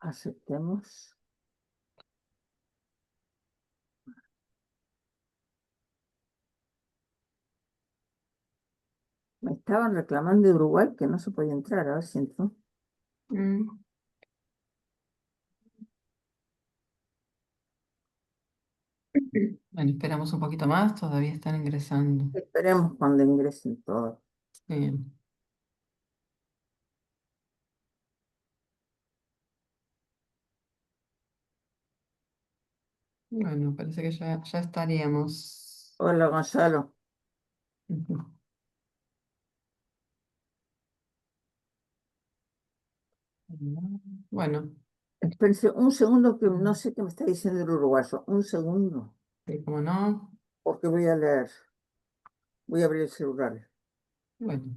Aceptemos. Me estaban reclamando de Uruguay que no se podía entrar, a ver si entró. Mm. Bueno, esperamos un poquito más, todavía están ingresando. Esperemos cuando ingresen todos. Bien. Bueno, parece que ya estaríamos. Hola, Gonzalo. Ujú. Bueno, Espérense un segundo que no sé qué me está diciendo el uruguayo. Un segundo, sí, como no. porque voy a leer. Voy a abrir el celular. Bueno,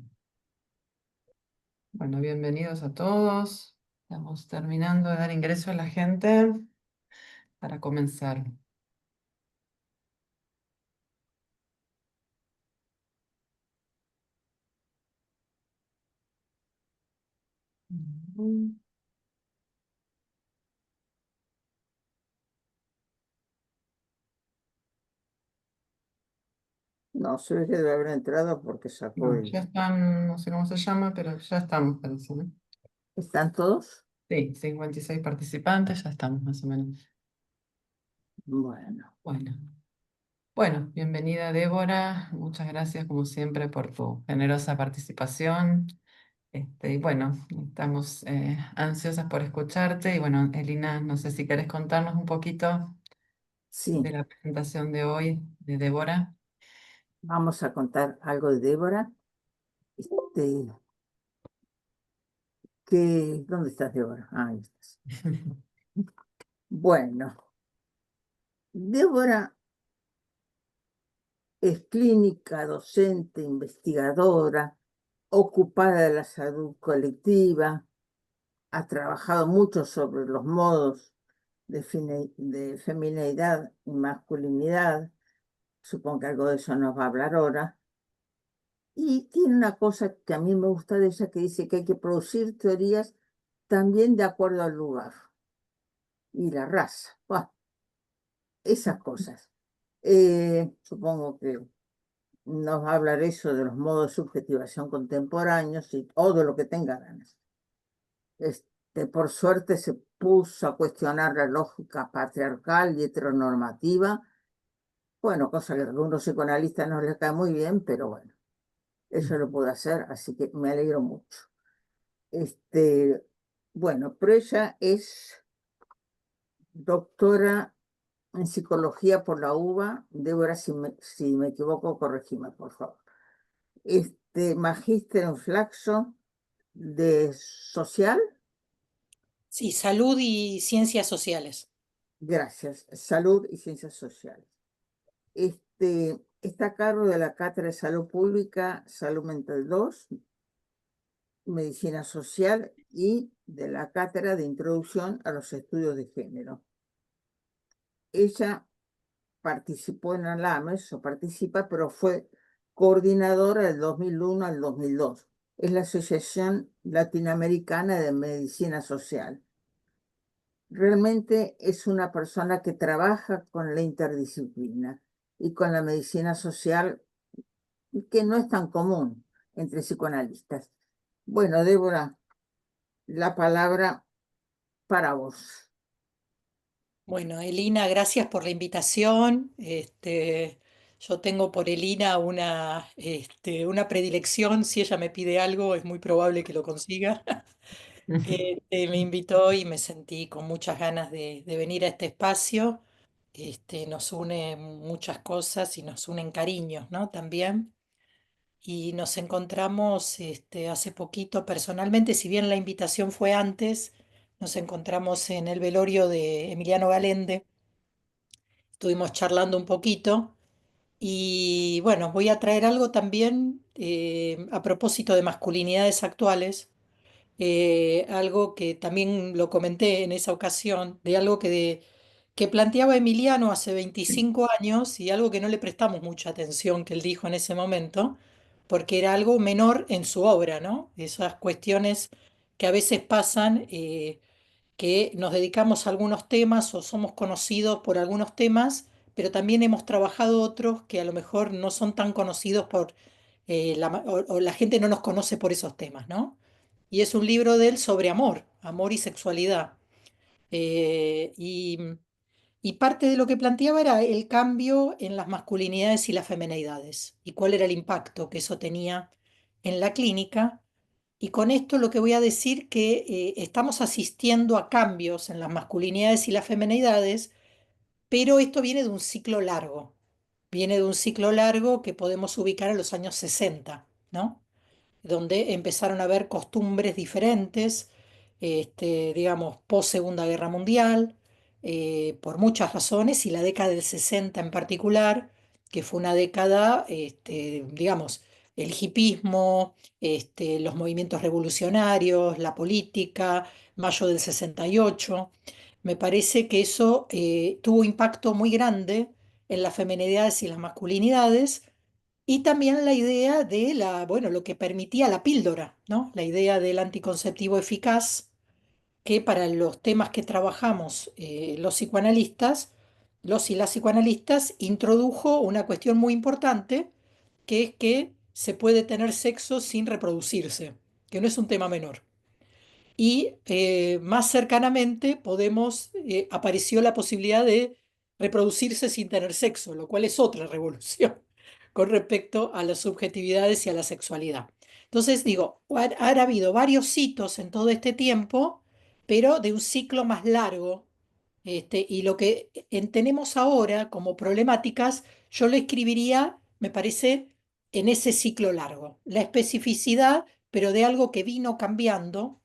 bueno, bienvenidos a todos. Estamos terminando de dar ingreso a la gente para comenzar. Ujú. No, se ve que debe haber entrado porque sacó No, el. ya están, no sé cómo se llama, pero ya estamos, parece, ¿no? ¿Están todos? Sí, 56 participantes, ya estamos más o menos. Bueno, Bueno, bueno, bienvenida Débora, muchas gracias como siempre por tu generosa participación. Y bueno, estamos ansiosas por escucharte y bueno, Elina, no sé si querés contarnos un poquito de sí, la presentación de hoy de Débora. vamos a contar algo de Débora. Este, ¿dónde estás, Débora? Ah, ahí estás. Bueno, Débora es clínica, docente, investigadora, ocupada de la salud colectiva, ha trabajado mucho sobre los modos de femineidad y masculinidad, supongo que algo de eso nos va a hablar ahora, y tiene una cosa que a mí me gusta de ella que dice que hay que producir teorías también de acuerdo al lugar y la raza. Bueno, esas cosas. Supongo que nos va a hablar eso de los modos de subjetivación contemporáneos y todo lo que tenga ganas. Por suerte se puso a cuestionar la lógica patriarcal y heteronormativa, bueno, cosa que a algunos psicoanalistas no les cae muy bien, pero bueno, eso lo puedo hacer, así que me alegro mucho. Este, bueno, pero ella es doctora en psicología por la UBA. Débora, si me equivoco, corregime, por favor. Magíster en Flaxo de social. Sí, salud y ciencias sociales. Gracias. Salud y Ciencias Sociales. Está a cargo de la Cátedra de Salud Pública, Salud Mental 2, Medicina Social y de la Cátedra de Introducción a los Estudios de Género. Ella participó en ALAMES, o participa, pero fue coordinadora del 2001 al 2002. Es la Asociación Latinoamericana de Medicina Social. Realmente es una persona que trabaja con la interdisciplina y con la medicina social, que no es tan común entre psicoanalistas. Bueno, Débora, la palabra para vos. Bueno, Elina, gracias por la invitación. Yo tengo por Elina una predilección. Si ella me pide algo, es muy probable que lo consiga. Me invitó y me sentí con muchas ganas de venir a este espacio. Nos une muchas cosas y nos unen cariños, ¿no? También. Y nos encontramos hace poquito personalmente, si bien la invitación fue antes, nos encontramos en el velorio de Emiliano Galende, estuvimos charlando un poquito y bueno, voy a traer algo también a propósito de masculinidades actuales, algo que también lo comenté en esa ocasión, de algo que planteaba Emiliano hace 25 años y algo que no le prestamos mucha atención que él dijo en ese momento, porque era algo menor en su obra, ¿no? Esas cuestiones que a veces pasan que nos dedicamos a algunos temas o somos conocidos por algunos temas, pero también hemos trabajado otros que a lo mejor no son tan conocidos por o la gente no nos conoce por esos temas, ¿no? Y es un libro de él sobre amor, amor y sexualidad. Eh, y, y parte de lo que planteaba era el cambio en las masculinidades y las feminidades y cuál era el impacto que eso tenía en la clínica. Y con esto lo que voy a decir que estamos asistiendo a cambios en las masculinidades y las feminidades, pero esto viene de un ciclo largo. Viene de un ciclo largo que podemos ubicar en los años 60, ¿no? Donde empezaron a haber costumbres diferentes, digamos, post Segunda Guerra Mundial, por muchas razones, y la década del 60 en particular, que fue una década, digamos, el hipismo, los movimientos revolucionarios, la política, mayo del 68. Me parece que eso tuvo impacto muy grande en las feminidades y las masculinidades y también la idea de bueno, lo que permitía la píldora, ¿no? La idea del anticonceptivo eficaz, que para los temas que trabajamos los psicoanalistas, los y las psicoanalistas, introdujo una cuestión muy importante, que es que se puede tener sexo sin reproducirse, que no es un tema menor. Y más cercanamente apareció la posibilidad de reproducirse sin tener sexo, lo cual es otra revolución con respecto a las subjetividades y a la sexualidad. Entonces digo, ha habido varios hitos en todo este tiempo, pero de un ciclo más largo. Y lo que tenemos ahora como problemáticas, yo lo escribiría, me parece, en ese ciclo largo. La especificidad, pero de algo que vino cambiando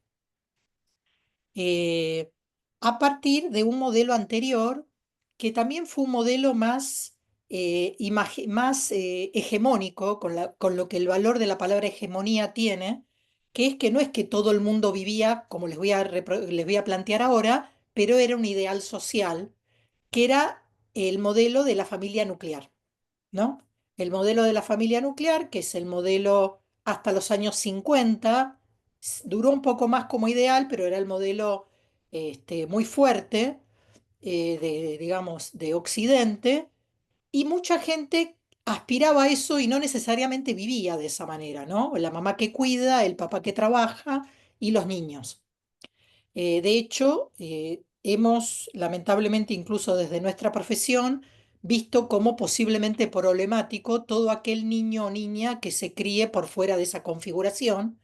eh, a partir de un modelo anterior que también fue un modelo más hegemónico, con lo que el valor de la palabra hegemonía tiene, que es que no es que todo el mundo vivía como les voy a plantear ahora, pero era un ideal social, que era el modelo de la familia nuclear, ¿no? El modelo de la familia nuclear, que es el modelo hasta los años 50, duró un poco más como ideal, pero era el modelo muy fuerte, digamos, de Occidente, y mucha gente aspiraba a eso y no necesariamente vivía de esa manera, ¿no? La mamá que cuida, el papá que trabaja y los niños. De hecho, hemos, lamentablemente, incluso desde nuestra profesión, visto como posiblemente problemático todo aquel niño o niña que se críe por fuera de esa configuración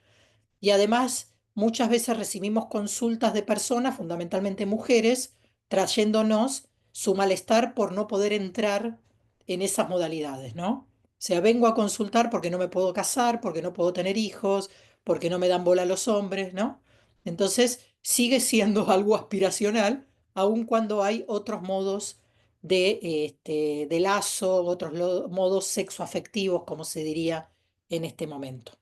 y además, muchas veces recibimos consultas de personas, fundamentalmente mujeres, trayéndonos su malestar por no poder entrar en esas modalidades, ¿no? O sea, vengo a consultar porque no me puedo casar, porque no puedo tener hijos, porque no me dan bola los hombres, ¿no? Entonces, sigue siendo algo aspiracional, aun cuando hay otros modos de lazo, otros modos sexoafectivos, como se diría en este momento.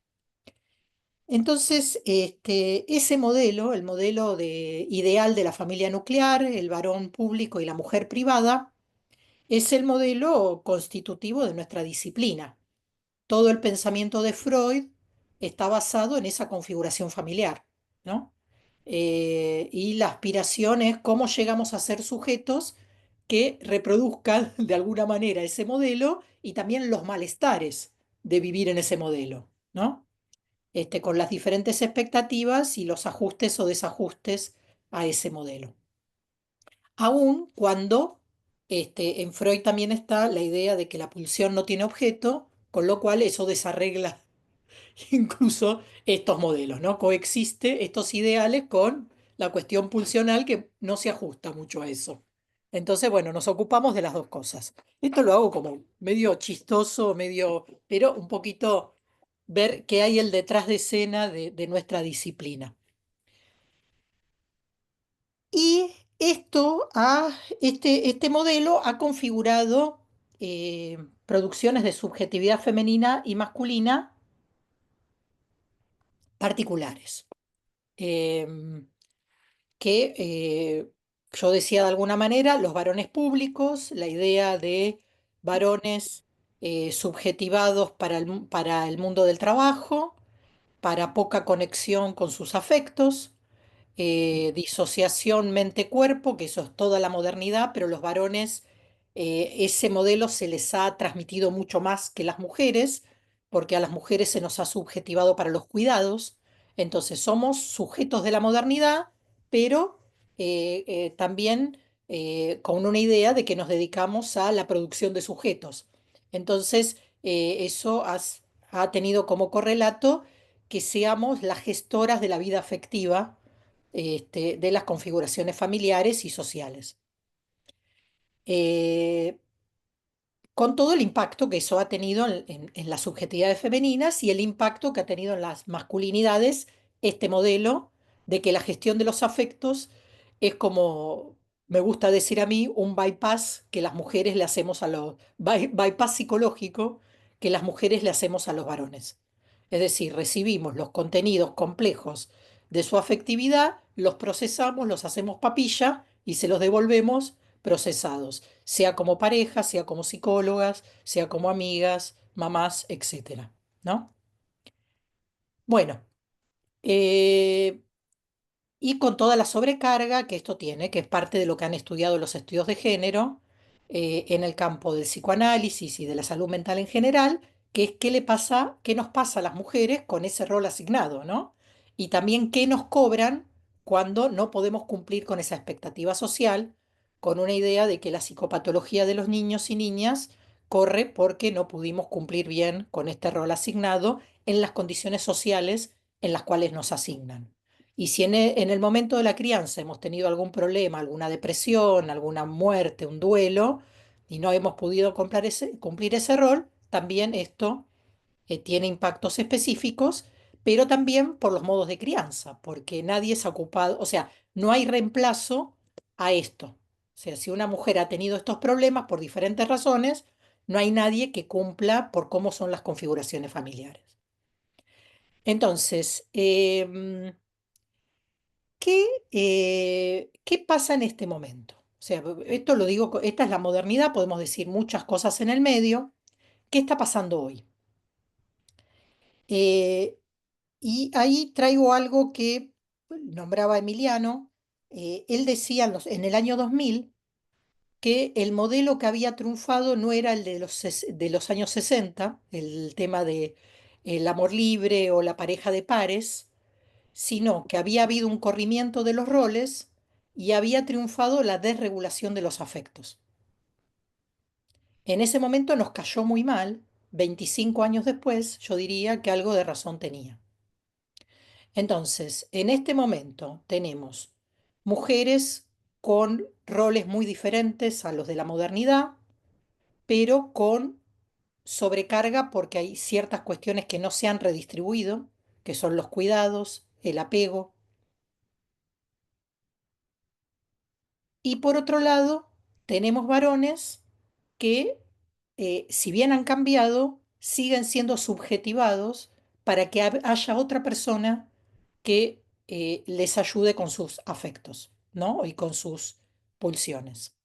Entonces, ese modelo, el modelo ideal de la familia nuclear, el varón público y la mujer privada, es el modelo constitutivo de nuestra disciplina. Todo el pensamiento de Freud está basado en esa configuración familiar, ¿no? Y la aspiración es cómo llegamos a ser sujetos que reproduzcan de alguna manera ese modelo y también los malestares de vivir en ese modelo, ¿no? Con las diferentes expectativas y los ajustes o desajustes a ese modelo. Aun cuando en Freud también está la idea de que la pulsión no tiene objeto, con lo cual eso desarregla incluso estos modelos, ¿no? Coexiste estos ideales con la cuestión pulsional que no se ajusta mucho a eso. Entonces, bueno, nos ocupamos de las dos cosas. Esto lo hago como medio chistoso, pero un poquito ver qué hay el detrás de escena de nuestra disciplina. Y este modelo ha configurado producciones de subjetividad femenina y masculina particulares. Em, que yo decía de alguna manera, los varones públicos, la idea de varones subjetivados para el mundo del trabajo, para poca conexión con sus afectos, disociación mente-cuerpo, que eso es toda la modernidad, pero los varones, ese modelo se les ha transmitido mucho más que las mujeres, porque a las mujeres se nos ha subjetivado para los cuidados. Entonces somos sujetos de la modernidad, pero también con una idea de que nos dedicamos a la producción de sujetos. Entonces, eso ha tenido como correlato que seamos las gestoras de la vida afectiva, de las configuraciones familiares y sociales. Eh, con todo el impacto que eso ha tenido en las subjetividades femeninas y el impacto que ha tenido en las masculinidades, este modelo de que la gestión de los afectos es como, me gusta decir a mí, un bypass que las mujeres le hacemos a los, bypass psicológico que las mujeres le hacemos a los varones. Es decir, recibimos los contenidos complejos de su afectividad, los procesamos, los hacemos papilla y se los devolvemos procesados, sea como pareja, sea como psicólogas, sea como amigas, mamás, etcétera, ¿no? Bueno, eh, y con toda la sobrecarga que esto tiene, que es parte de lo que han estudiado los estudios de género en el campo del psicoanálisis y de la salud mental en general, que es qué le pasa, qué nos pasa a las mujeres con ese rol asignado, ¿no? Y también qué nos cobran cuando no podemos cumplir con esa expectativa social, con una idea de que la psicopatología de los niños y niñas corre porque no pudimos cumplir bien con este rol asignado en las condiciones sociales en las cuales nos asignan. Y si en el momento de la crianza hemos tenido algún problema, alguna depresión, alguna muerte, un duelo, y no hemos podido cumplir ese rol, también esto tiene impactos específicos, pero también por los modos de crianza, porque nadie se ha ocupado, o sea, no hay reemplazo a esto. O sea, si una mujer ha tenido estos problemas por diferentes razones, no hay nadie que cumpla por cómo son las configuraciones familiares. Entonces, ¿qué pasa en este momento? O sea, esto lo digo, esta es la modernidad, podemos decir muchas cosas en el medio. ¿Qué está pasando hoy? Eh, y ahí traigo algo que nombraba Emiliano. Él decía en el año 2000 que el modelo que había triunfado no era el de de los años 60, el tema de el amor libre o la pareja de pares, sino que había habido un corrimiento de los roles y había triunfado la desregulación de los afectos. En ese momento nos cayó muy mal, 25 años después, yo diría que algo de razón tenía. Entonces, en este momento tenemos mujeres con roles muy diferentes a los de la modernidad, pero con sobrecarga porque hay ciertas cuestiones que no se han redistribuido, que son los cuidados, el apego. Y por otro lado, tenemos varones que, si bien han cambiado, siguen siendo subjetivados para que haya otra persona que les ayude con sus afectos, ¿no? Y con sus pulsiones.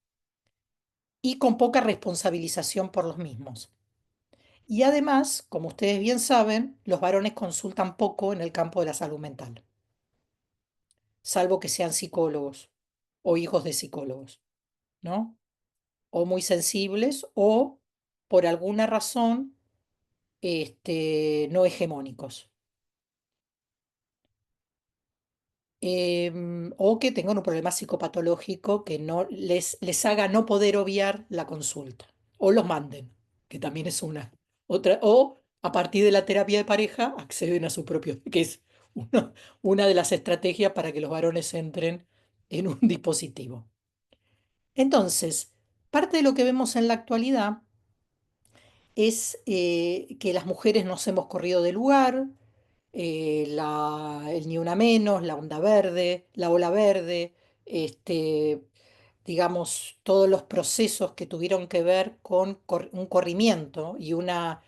Y con poca responsabilización por los mismos. Y además, como ustedes bien saben, los varones consultan poco en el campo de la salud mental, salvo que sean psicólogos o hijos de psicólogos, ¿no? O muy sensibles o por alguna razón no hegemónicos. O que tengan un problema psicopatológico que no les haga no poder obviar la consulta. O los manden, que también es una. Otra, o a partir de la terapia de pareja acceden a su propio, que es una de las estrategias para que los varones entren en un dispositivo. Entonces, parte de lo que vemos en la actualidad es que las mujeres nos hemos corrido del lugar, el Ni Una Menos, la onda verde, la ola verde, este, digamos, todos los procesos que tuvieron que ver con un corrimiento y una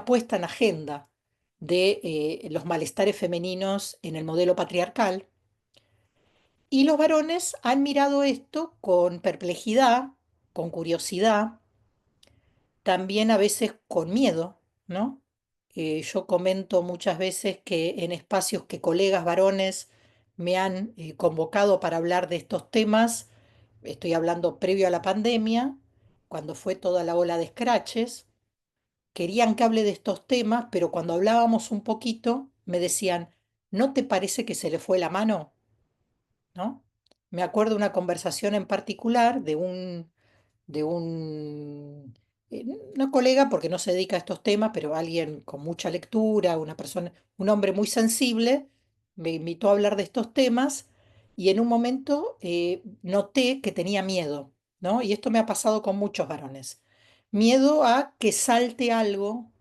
puesta en agenda de los malestares femeninos en el modelo patriarcal. Y los varones han mirado esto con perplejidad, con curiosidad, también a veces con miedo, ¿no? yo comento muchas veces que en espacios que colegas varones me han convocado para hablar de estos temas, estoy hablando previo a la pandemia, cuando fue toda la ola de scratches, querían que hable de estos temas, pero cuando hablábamos un poquito, me decían, ¿no te parece que se le fue la mano? ¿No? Me acuerdo una conversación en particular de un una colega, porque no se dedica a estos temas, pero alguien con mucha lectura, una persona, un hombre muy sensible, me invitó a hablar de estos temas y en un momento noté que tenía miedo, ¿no? Y esto me ha pasado con muchos varones. Miedo a que salte algo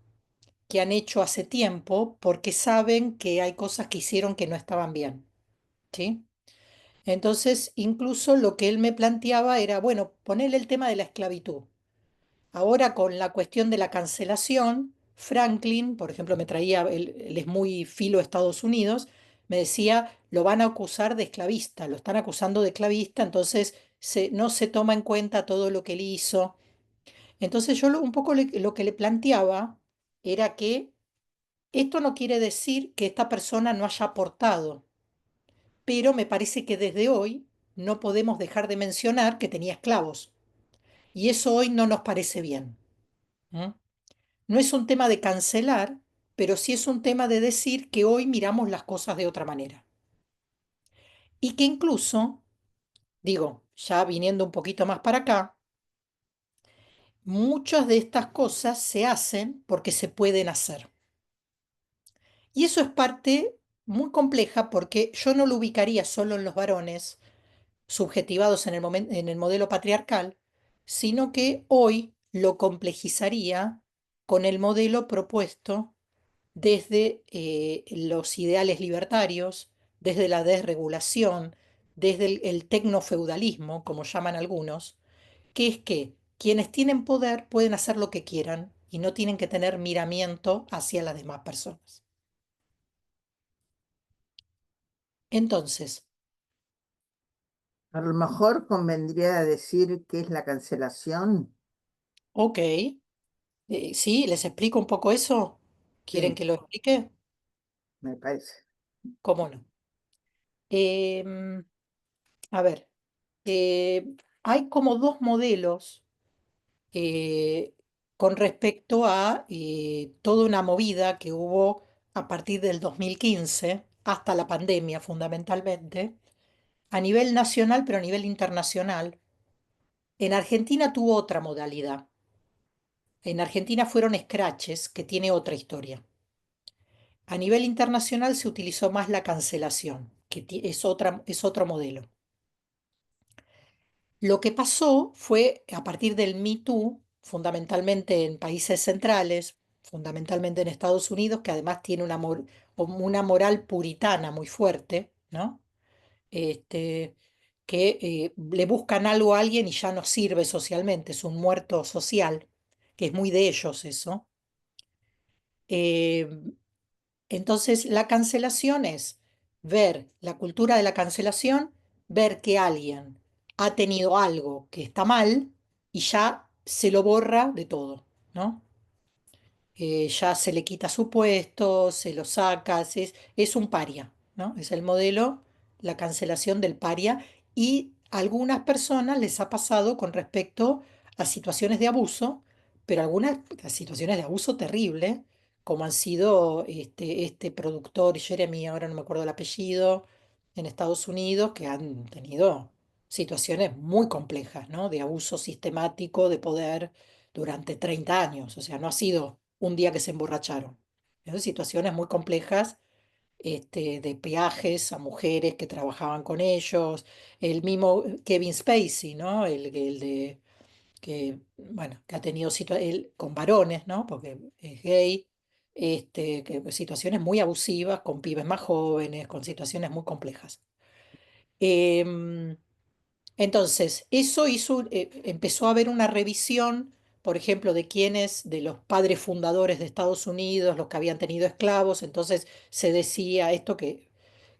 que han hecho hace tiempo porque saben que hay cosas que hicieron que no estaban bien, ¿sí? Entonces, incluso lo que él me planteaba era, bueno, ponerle el tema de la esclavitud. Ahora con la cuestión de la cancelación, Franklin, por ejemplo, me traía, él es muy filo de Estados Unidos, me decía, lo van a acusar de esclavista, lo están acusando de esclavista, entonces no se toma en cuenta todo lo que él hizo. Entonces yo un poco lo que le planteaba era que esto no quiere decir que esta persona no haya aportado, pero me parece que desde hoy no podemos dejar de mencionar que tenía esclavos. Y eso hoy no nos parece bien. ¿M? No es un tema de cancelar, pero sí es un tema de decir que hoy miramos las cosas de otra manera. Y que incluso, digo, ya viniendo un poquito más para acá, muchas de estas cosas se hacen porque se pueden hacer. Y eso es parte muy compleja porque yo no lo ubicaría solo en los varones subjetivados en el modelo patriarcal, sino que hoy lo complejizaría con el modelo propuesto desde los ideales libertarios, desde la desregulación, desde el tecnofeudalismo, como llaman algunos, que es que quienes tienen poder pueden hacer lo que quieran y no tienen que tener miramiento hacia las demás personas. Entonces, A lo mejor convendría decir qué es la cancelación. ok, ¿sí? ¿Les explico un poco eso? ¿Quieren Sí, que lo explique? me parece. ¿Cómo no? Em, a ver, hay como dos modelos eh, con respecto a toda una movida que hubo a partir del 2015 hasta la pandemia fundamentalmente, a nivel nacional, pero a nivel internacional. En Argentina tuvo otra modalidad. En Argentina fueron scratches, que tiene otra historia. A nivel internacional se utilizó más la cancelación, que es otro modelo. Lo que pasó fue, a partir del Me Too, fundamentalmente en países centrales, fundamentalmente en Estados Unidos, que además tiene una moral puritana muy fuerte, ¿no? Este, que le buscan algo a alguien y ya no sirve socialmente, es un muerto social, que es muy de ellos eso. Eh, entonces, la cancelación es ver la cultura de la cancelación, ver que alguien ha tenido algo que está mal y ya se lo borra de todo, ¿no? Ya se le quita su puesto, se lo saca, es un paria, ¿no? Es el modelo, la cancelación del paria y a algunas personas les ha pasado con respecto a situaciones de abuso, pero algunas situaciones de abuso terrible, como han sido este productor Jeremy, ahora no me acuerdo el apellido, en Estados Unidos, que han tenido situaciones muy complejas, ¿no? De abuso sistemático de poder durante 30 años, o sea, no ha sido un día que se emborracharon. Son situaciones muy complejas, de peajes a mujeres que trabajaban con ellos, el mismo Kevin Spacey, ¿no? El de que, bueno, que ha tenido él con varones, ¿no? Porque es gay, situaciones muy abusivas con pibes más jóvenes, con situaciones muy complejas. Em, entonces, empezó a haber una revisión, por ejemplo, de quiénes, de los padres fundadores de Estados Unidos, los que habían tenido esclavos, entonces se decía esto que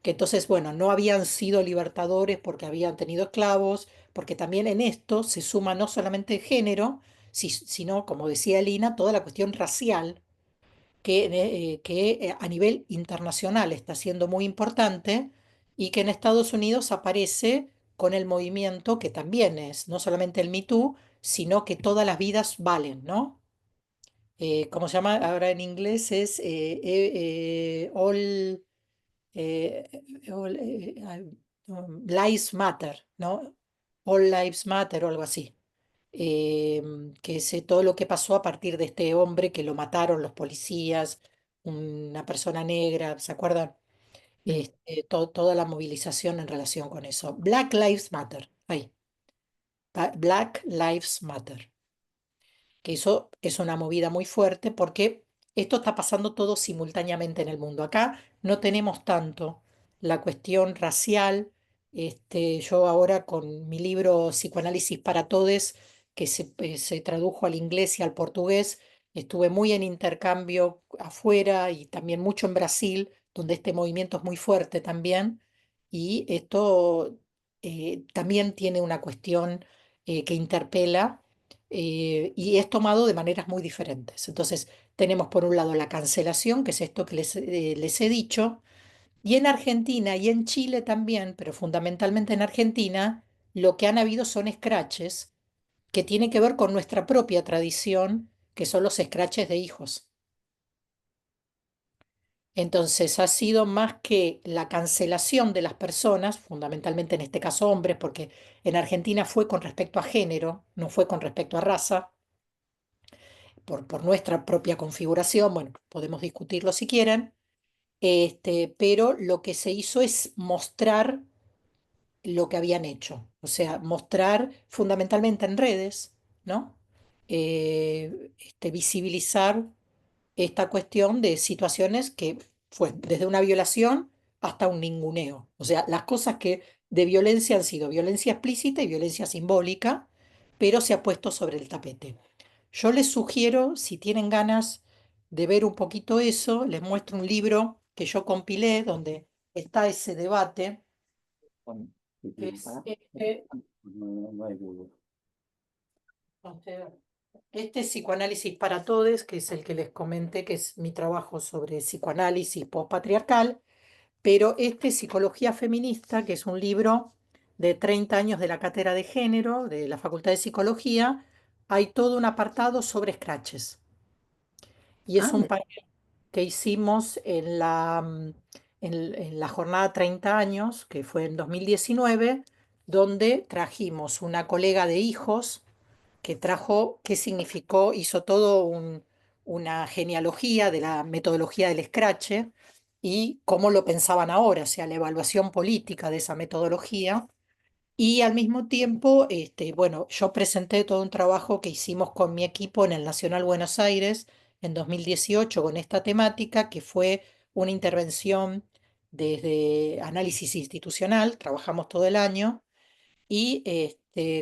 entonces, bueno, no habían sido libertadores porque habían tenido esclavos, porque también en esto se suma no solamente el género, sino, como decía Elina, toda la cuestión racial, que a nivel internacional está siendo muy importante y que en Estados Unidos aparece con el movimiento que también es no solamente el Me Too, sino que todas las vidas valen, ¿no? ¿Cómo se llama? Ahora en inglés es eh, Lives Matter, ¿no? All Lives Matter o algo así. Que es todo lo que pasó a partir de este hombre que lo mataron los policías, una persona negra, ¿se acuerdan? Sí. Toda la movilización en relación con eso. Black Lives Matter, ahí, Black Lives Matter, que eso es una movida muy fuerte porque esto está pasando todo simultáneamente en el mundo. Acá no tenemos tanto la cuestión racial. Yo ahora con mi libro Psicoanálisis para Todes, que se tradujo al inglés y al portugués, estuve muy en intercambio afuera y también mucho en Brasil, donde este movimiento es muy fuerte también. Y esto también tiene una cuestión que interpela y es tomado de maneras muy diferentes. Entonces, tenemos por un lado la cancelación, que es esto que les he dicho, y en Argentina y en Chile también, pero fundamentalmente en Argentina, lo que han habido son escraches que tienen que ver con nuestra propia tradición, que son los escraches de hijos. Entonces, ha sido más que la cancelación de las personas, fundamentalmente en este caso hombres, porque en Argentina fue con respecto a género, no fue con respecto a raza por nuestra propia configuración, bueno, podemos discutirlo si quieren, pero lo que se hizo es mostrar lo que habían hecho, o sea, mostrar fundamentalmente en redes, ¿no? Visibilizar esta cuestión de situaciones que fue desde una violación hasta un ninguneo, o sea, las cosas que de violencia han sido violencia explícita y violencia simbólica, pero se ha puesto sobre el tapete. Yo les sugiero, si tienen ganas de ver un poquito eso, les muestro un libro que yo compilé donde está ese debate. Que es este Psicoanálisis para Todes, que es el que les comenté, que es mi trabajo sobre psicoanálisis postpatriarcal, pero este Psicología Feminista, que es un libro de 30 años de la cátedra de género de la Facultad de Psicología, hay todo un apartado sobre scratches. Y es Ah, un mira. panel que hicimos en la jornada 30 años, que fue en 2019, donde trajimos una colega de hijos que trajo qué significó, hizo todo una genealogía de la metodología del Scratch y cómo lo pensaban ahora, o sea, la evaluación política de esa metodología. Y al mismo tiempo, bueno, yo presenté todo un trabajo que hicimos con mi equipo en el Nacional Buenos Aires en 2018 con esta temática, que fue una intervención desde análisis institucional, trabajamos todo el año, y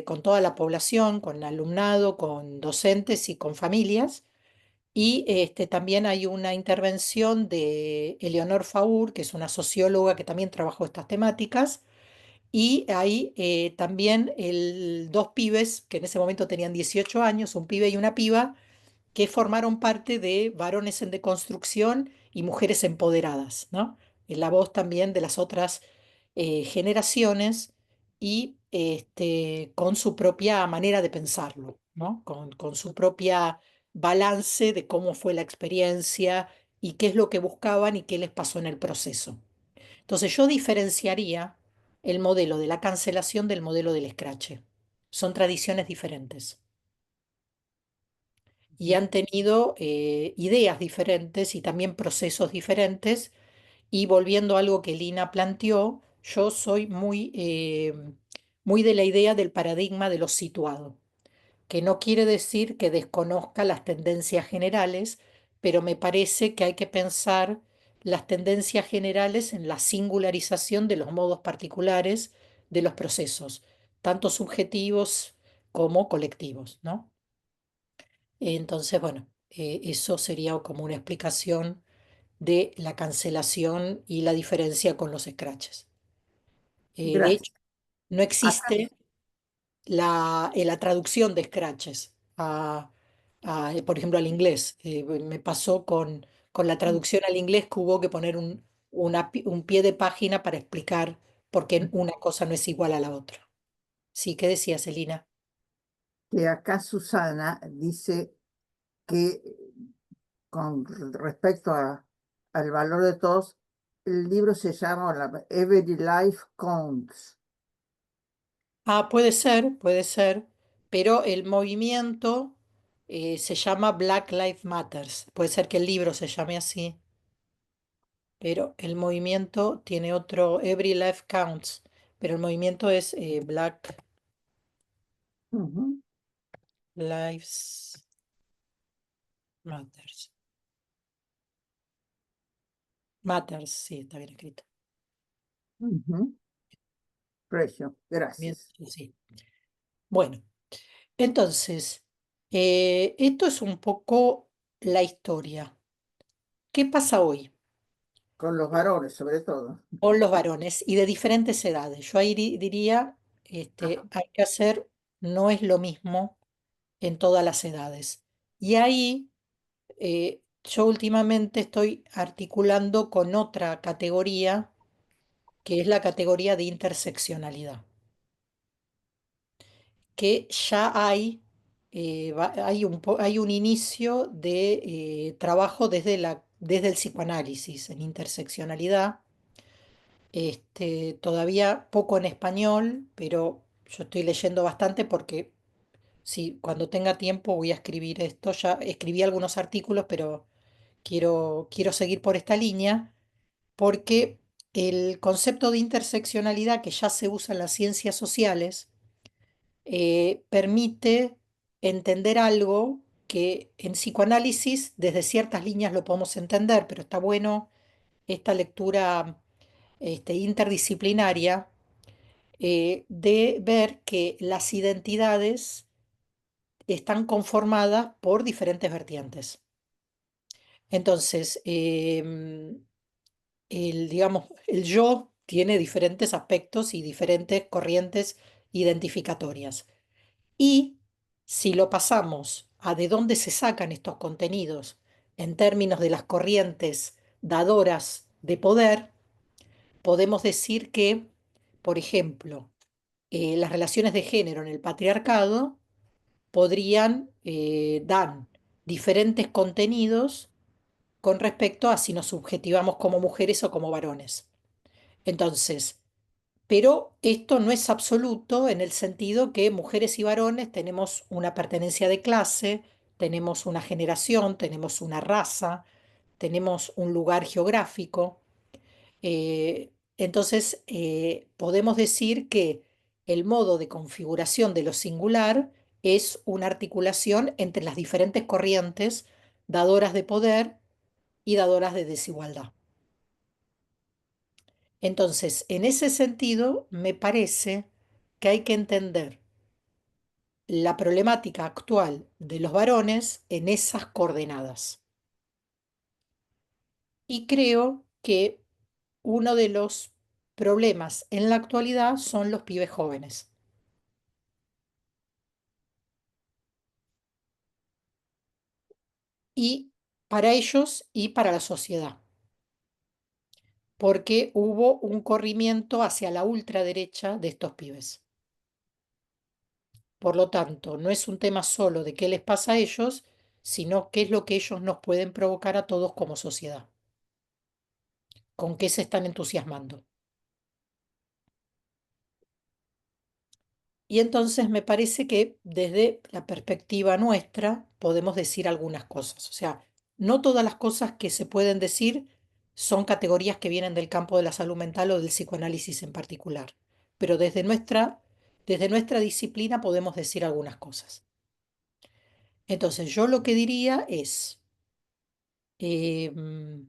con toda la población, con alumnado, con docentes y con familias. Y también hay una intervención de Eleonor Faur, que es una socióloga que también trabajó estas temáticas y ahí también dos pibes que en ese momento tenían 18 años, un pibe y una piba, que formaron parte de Varones en Deconstrucción y Mujeres Empoderadas, ¿no? En la voz también de las otras generaciones y con su propia manera de pensarlo, ¿no? Con su propia balance de cómo fue la experiencia y qué es lo que buscaban y qué les pasó en el proceso. Entonces yo diferenciaría el modelo de la cancelación del modelo del escrache. Son tradiciones diferentes y han tenido ideas diferentes y también procesos diferentes. Y volviendo a algo que Lina planteó, yo soy muy de la idea del paradigma de lo situado, que no quiere decir que desconozca las tendencias generales, pero me parece que hay que pensar las tendencias generales en la singularización de los modos particulares de los procesos, tanto subjetivos como colectivos, ¿no? Entonces, bueno, eso sería como una explicación de la cancelación y la diferencia con los scratches. De Gracias. hecho, no Acá, existe la traducción de scratches por ejemplo, al inglés. Me pasó con la traducción al inglés que hubo que poner un pie de página para explicar por qué una cosa no es igual a la otra. Sí, ¿qué decía Celina? Que acá Susana dice que con respecto al valor de todos, el libro se llama Every Life Counts. Ah, puede ser, pero el movimiento se llama Black Lives Matters. Puede ser que el libro se llame así, pero el movimiento tiene otro, Every Life Counts, pero el movimiento es Black Ujú, Lives Matters. Matters, sí, está bien escrito. ujú. Precio, Bien, gracias. sí. Bueno, entonces, esto es un poco la historia. ¿Qué pasa hoy Con los varones, sobre todo. con los varones y de diferentes edades? Yo ahí diría, Ajá. hay que hacer, no es lo mismo en todas las edades. Y ahí yo últimamente estoy articulando con otra categoría, que es la categoría de interseccionalidad, que ya hay, hay un inicio de trabajo desde el psicoanálisis en interseccionalidad. Todavía poco en español, pero yo estoy leyendo bastante porque sí, cuando tenga tiempo voy a escribir esto. Ya escribí algunos artículos, pero quiero seguir por esta línea porque el concepto de interseccionalidad que ya se usa en las ciencias sociales permite entender algo que en psicoanálisis desde ciertas líneas lo podemos entender, pero está bueno esta lectura interdisciplinaria de ver que las identidades están conformadas por diferentes vertientes. Entonces, digamos, el yo tiene diferentes aspectos y diferentes corrientes identificatorias. Y si lo pasamos a de dónde se sacan estos contenidos en términos de las corrientes dadoras de poder, podemos decir que, por ejemplo, las relaciones de género en el patriarcado podrían dar diferentes contenidos con respecto a si nos subjetivamos como mujeres o como varones. Entonces, pero esto no es absoluto en el sentido que mujeres y varones tenemos una pertenencia de clase, tenemos una generación, tenemos una raza, tenemos un lugar geográfico. Entonces, podemos decir que el modo de configuración de lo singular es una articulación entre las diferentes corrientes dadoras de poder y dadoras de desigualdad. Entonces, en ese sentido, me parece que hay que entender la problemática actual de los varones en esas coordenadas. Y creo que uno de los problemas en la actualidad son los pibes jóvenes. Y para ellos y para la sociedad, porque hubo un corrimiento hacia la ultraderecha de estos pibes. Por lo tanto, no es un tema solo de qué les pasa a ellos, sino qué es lo que ellos nos pueden provocar a todos como sociedad, con qué se están entusiasmando. Y entonces me parece que desde la perspectiva nuestra podemos decir algunas cosas. O sea, no todas las cosas que se pueden decir son categorías que vienen del campo de la salud mental o del psicoanálisis en particular, pero desde nuestra disciplina podemos decir algunas cosas. Entonces, yo lo que diría es, em,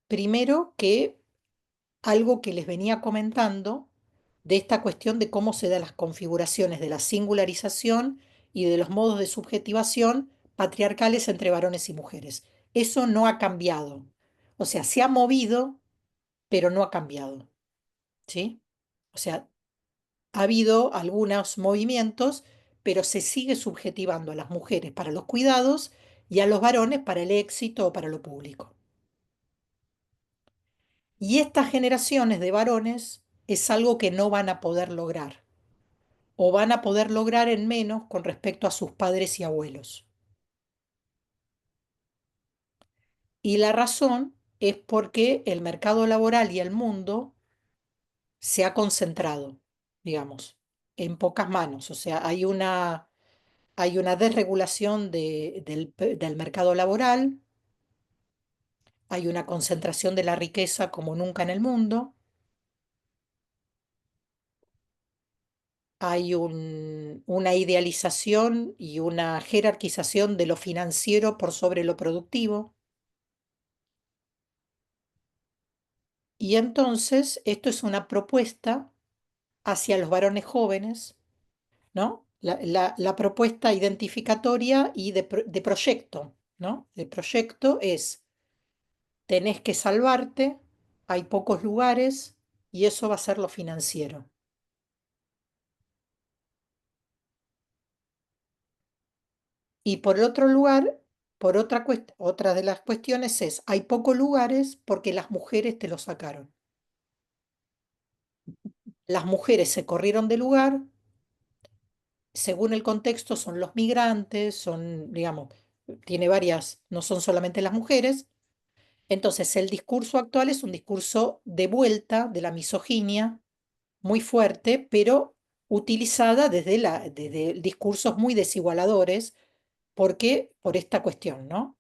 primero que algo que les venía comentando de esta cuestión de cómo se dan las configuraciones de la singularización y de los modos de subjetivación patriarcales entre varones y mujeres. Eso no ha cambiado. O sea, se ha movido, pero no ha cambiado. ¿Sí? O sea, ha habido algunos movimientos, pero se sigue subjetivando a las mujeres para los cuidados y a los varones para el éxito o para lo público. Y estas generaciones de varones es algo que no van a poder lograr, o van a poder lograr en menos con respecto a sus padres y abuelos. Y la razón es porque el mercado laboral y el mundo se ha concentrado, digamos, en pocas manos. O sea, hay una desregulación del mercado laboral, hay una concentración de la riqueza como nunca en el mundo, hay una idealización y una jerarquización de lo financiero por sobre lo productivo. Y entonces esto es una propuesta hacia los varones jóvenes, ¿no? La propuesta identificatoria y de proyecto, ¿no? El proyecto es, tenés que salvarte, hay pocos lugares y eso va a ser lo financiero. Y por el otro lugar, otra de las cuestiones es, hay pocos lugares porque las mujeres te lo sacaron. Las mujeres se corrieron de lugar, según el contexto son los migrantes, son, digamos, tiene varias, no son solamente las mujeres. Entonces, el discurso actual es un discurso de vuelta de la misoginia muy fuerte, pero utilizada desde discursos muy desigualadores, porque por esta cuestión, ¿no?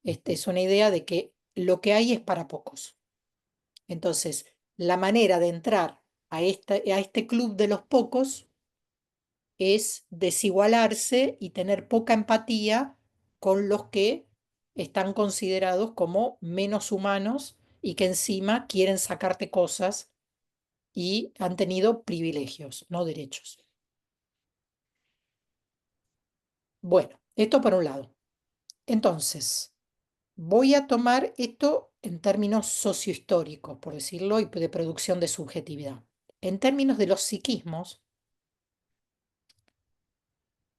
Es una idea de que lo que hay es para pocos. Entonces, la manera de entrar a este club de los pocos es desigualarse y tener poca empatía con los que están considerados como menos humanos y que encima quieren sacarte cosas y han tenido privilegios, no derechos. Bueno, esto por un lado. Entonces, voy a tomar esto en términos sociohistóricos, por decirlo, y de producción de subjetividad. En términos de los psiquismos,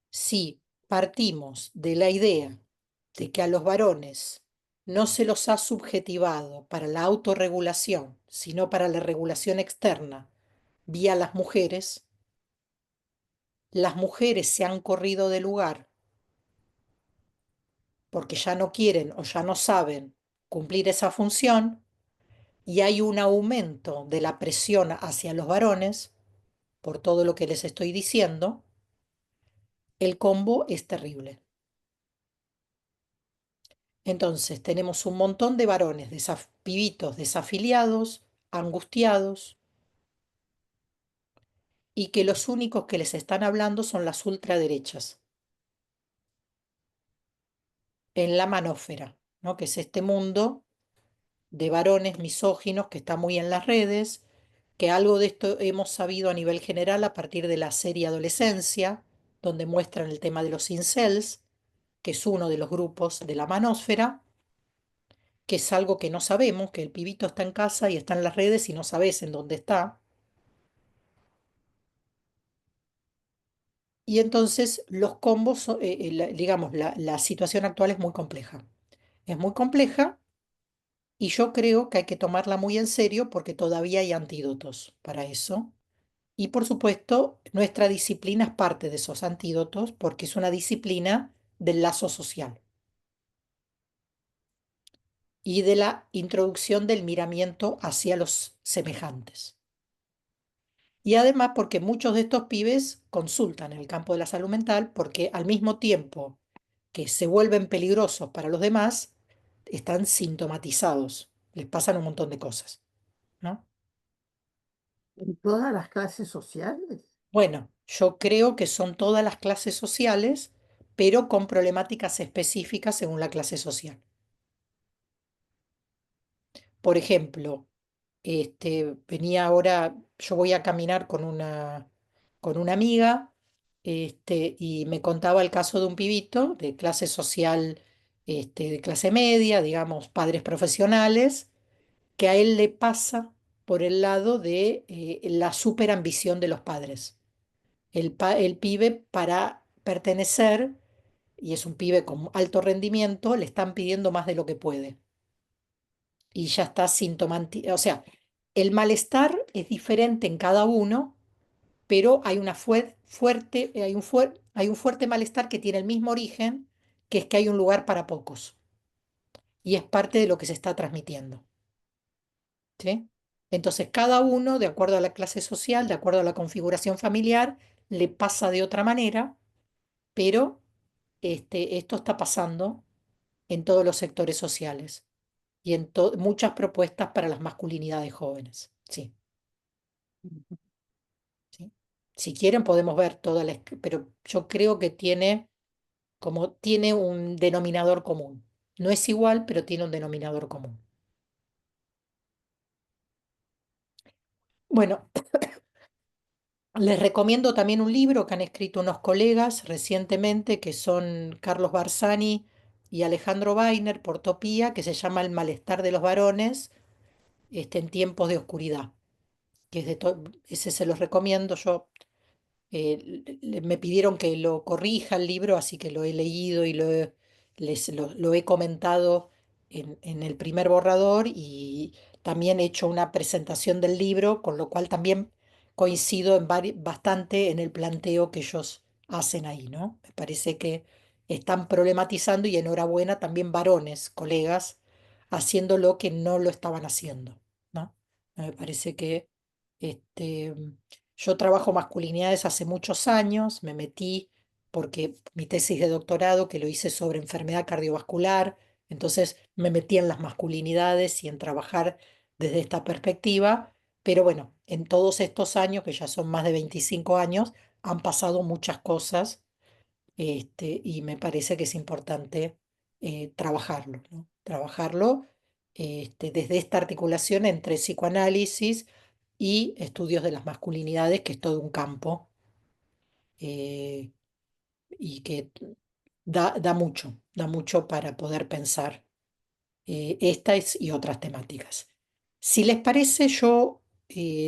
si partimos de la idea de que a los varones no se los ha subjetivado para la autorregulación, sino para la regulación externa vía las mujeres se han corrido de lugar porque ya no quieren o ya no saben cumplir esa función y hay un aumento de la presión hacia los varones por todo lo que les estoy diciendo, el combo es terrible. Entonces tenemos un montón de varones, pibitos desafiliados, angustiados, y que los únicos que les están hablando son las ultraderechas en la manósfera, ¿no? Que es este mundo de varones misóginos que está muy en las redes, que algo de esto hemos sabido a nivel general a partir de la serie Adolescencia, donde muestran el tema de los incels, que es uno de los grupos de la manósfera, que es algo que no sabemos, que el pibito está en casa y está en las redes y no sabes en dónde está. Y entonces los combos, digamos, la situación actual es muy compleja. Es muy compleja y yo creo que hay que tomarla muy en serio porque todavía hay antídotos para eso. Y por supuesto, nuestra disciplina es parte de esos antídotos porque es una disciplina del lazo social y de la introducción del miramiento hacia los semejantes. Y además porque muchos de estos pibes consultan en el campo de la salud mental porque al mismo tiempo que se vuelven peligrosos para los demás, están sintomatizados, les pasan un montón de cosas, ¿no? En todas las clases sociales. Bueno, yo creo que son todas las clases sociales, pero con problemáticas específicas según la clase social. Por ejemplo, venía ahora, yo voy a caminar con una amiga, y me contaba el caso de un pibito de clase social, de clase media, digamos, padres profesionales, que a él le pasa por el lado de la superambición de los padres. El pibe para pertenecer y es un pibe con alto rendimiento, le están pidiendo más de lo que puede. Y ya está sintomático. O sea, el malestar es diferente en cada uno, pero hay una fuerte, hay un fuerte malestar que tiene el mismo origen, que es que hay un lugar para pocos. Y es parte de lo que se está transmitiendo. ¿Sí? Entonces, cada uno, de acuerdo a la clase social, de acuerdo a la configuración familiar, le pasa de otra manera, pero esto está pasando en todos los sectores sociales y en muchas propuestas para las masculinidades jóvenes. Sí, sí. Si quieren podemos ver toda la, pero yo creo que tiene un denominador común. No es igual, pero tiene un denominador común. Bueno, les recomiendo también un libro que han escrito unos colegas recientemente, que son Carlos Barzani y Alejandro Weiner, por Topía, que se llama El malestar de los varones, en tiempos de oscuridad. Que es ese se los recomiendo. Yo me pidieron que lo corrija el libro, así que lo he leído y lo he comentado en el primer borrador y también he hecho una presentación del libro, con lo cual también coincido bastante en el planteo que ellos hacen ahí, ¿no? Me parece que están problematizando y enhorabuena también varones, colegas, haciendo lo que no lo estaban haciendo, ¿no? Me parece que este, yo trabajo masculinidades hace muchos años, me metí porque mi tesis de doctorado, que lo hice sobre enfermedad cardiovascular, entonces me metí en las masculinidades y en trabajar desde esta perspectiva, pero bueno, en todos estos años, que ya son más de 25 años, han pasado muchas cosas, y me parece que es importante trabajarlo, ¿no? Trabajarlo desde esta articulación entre psicoanálisis y estudios de las masculinidades, que es todo un campo eh, y que da mucho para poder pensar estas y otras temáticas. Si les parece, yo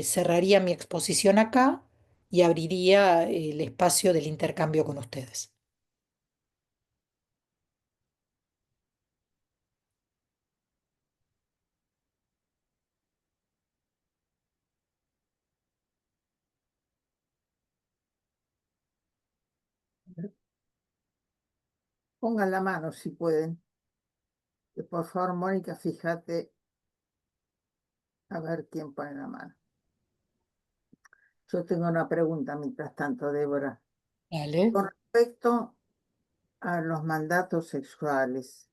cerraría mi exposición acá y abriría el espacio del intercambio con ustedes. Pongan la mano si pueden. Por favor, Mónica, fíjate a ver quién pone la mano. Yo tengo una pregunta mientras tanto, Débora. Vale. Con respecto a los mandatos sexuales,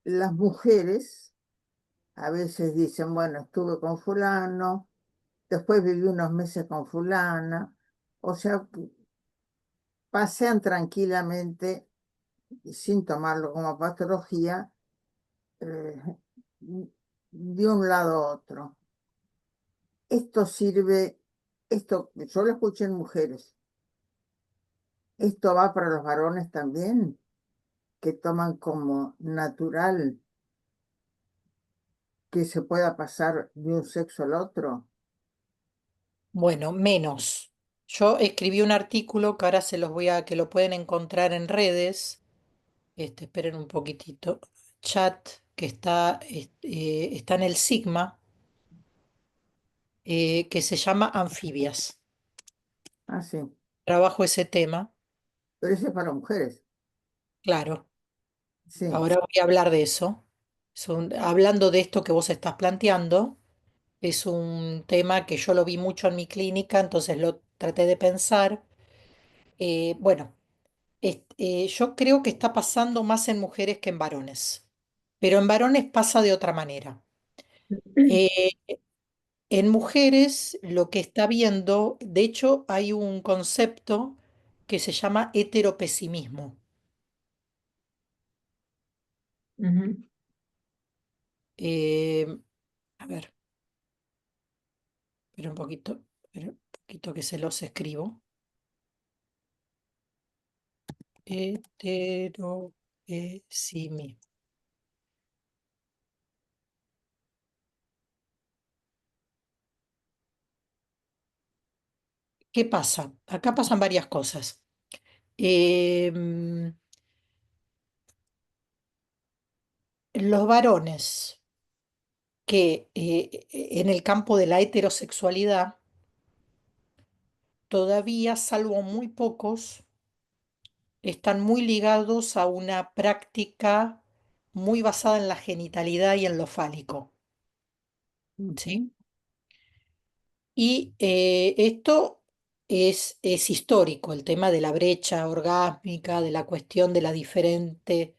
las mujeres a veces dicen, bueno, estuve con fulano, después viví unos meses con fulana, o sea, pasean tranquilamente y sin tomarlo como patología eh, de un lado a otro. Esto sirve, esto yo lo escuché en mujeres, esto va para los varones también, que toman como natural que se pueda pasar de un sexo al otro. Bueno, menos. Yo escribí un artículo que ahora que lo pueden encontrar en redes. Esperen un poquitito. Chat que está en el Sigma, que se llama Anfibias. Ah, sí, Trabajo ese tema, pero ese es para mujeres. claro. Sí, Ahora voy a hablar de eso. Hablando de esto que vos estás planteando, es un tema que yo lo vi mucho en mi clínica, entonces lo traté de pensar. Bueno. Yo creo que está pasando más en mujeres que en varones, pero en varones pasa de otra manera. Eh, en mujeres lo que está viendo, de hecho, hay un concepto que se llama heteropesimismo. Ujú. Eh, a ver, espera un poquito que se los escribo. Heteropesimismo. ¿Qué pasa? Acá pasan varias cosas. Em, los varones que en el campo de la heterosexualidad todavía, salvo muy pocos, están muy ligados a una práctica muy basada en la genitalidad y en lo fálico, ¿sí? Ujú. Y esto es histórico, el tema de la brecha orgásmica, de la cuestión de la diferente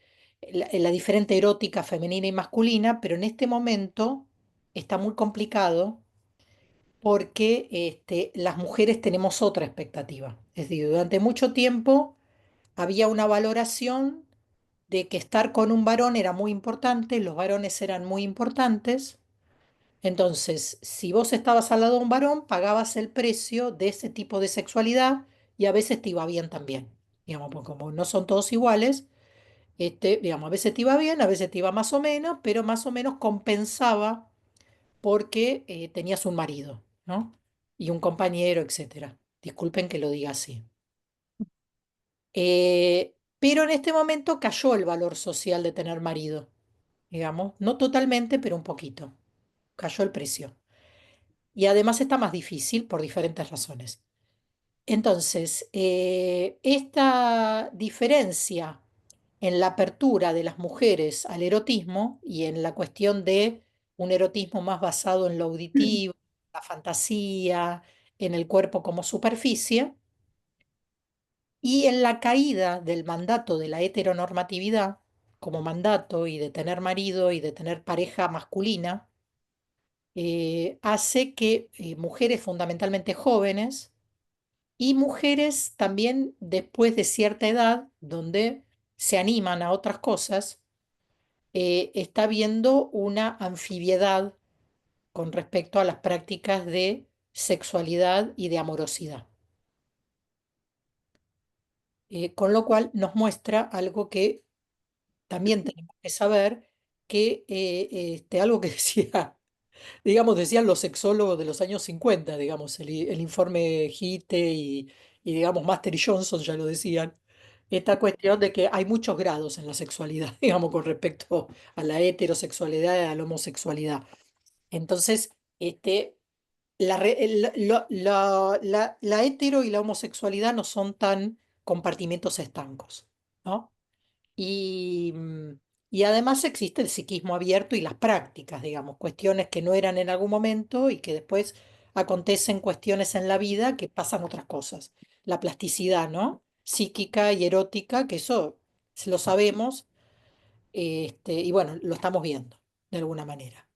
erótica femenina y masculina, pero en este momento está muy complicado porque las mujeres tenemos otra expectativa. Es decir, durante mucho tiempo había una valoración de que estar con un varón era muy importante, los varones eran muy importantes. Entonces, si vos estabas al lado de un varón, pagabas el precio de ese tipo de sexualidad y a veces te iba bien también. Digamos, porque como no son todos iguales, digamos, a veces te iba bien, a veces te iba más o menos, pero más o menos compensaba porque tenías un marido, ¿no? Y un compañero, etcétera. Disculpen que lo diga así. Pero en este momento cayó el valor social de tener marido, digamos, no totalmente, pero un poquito. Cayó el precio. Y además está más difícil por diferentes razones. Entonces, esta diferencia en la apertura de las mujeres al erotismo y en la cuestión de un erotismo más basado en lo auditivo, la fantasía, en el cuerpo como superficie, y en la caída del mandato de la heteronormatividad como mandato y de tener marido y de tener pareja masculina, hace que mujeres fundamentalmente jóvenes y mujeres también después de cierta edad, donde se animan a otras cosas, está habiendo una anfibiedad con respecto a las prácticas de sexualidad y de amorosidad. Con lo cual nos muestra algo que también tenemos que saber, que algo que decía, digamos, decían los sexólogos de los años 50, digamos, el informe Hitte y, digamos, Master y Johnson ya lo decían, esta cuestión de que hay muchos grados en la sexualidad, digamos, con respecto a la heterosexualidad y a la homosexualidad. Entonces, la hetero y la homosexualidad no son tan compartimentos estancos, ¿no? Y, y además existe el psiquismo abierto y las prácticas, digamos, cuestiones que no eran en algún momento y que después acontecen cuestiones en la vida que pasan otras cosas. La plasticidad, ¿no? Psíquica y erótica, que eso se lo sabemos, y bueno, lo estamos viendo de alguna manera.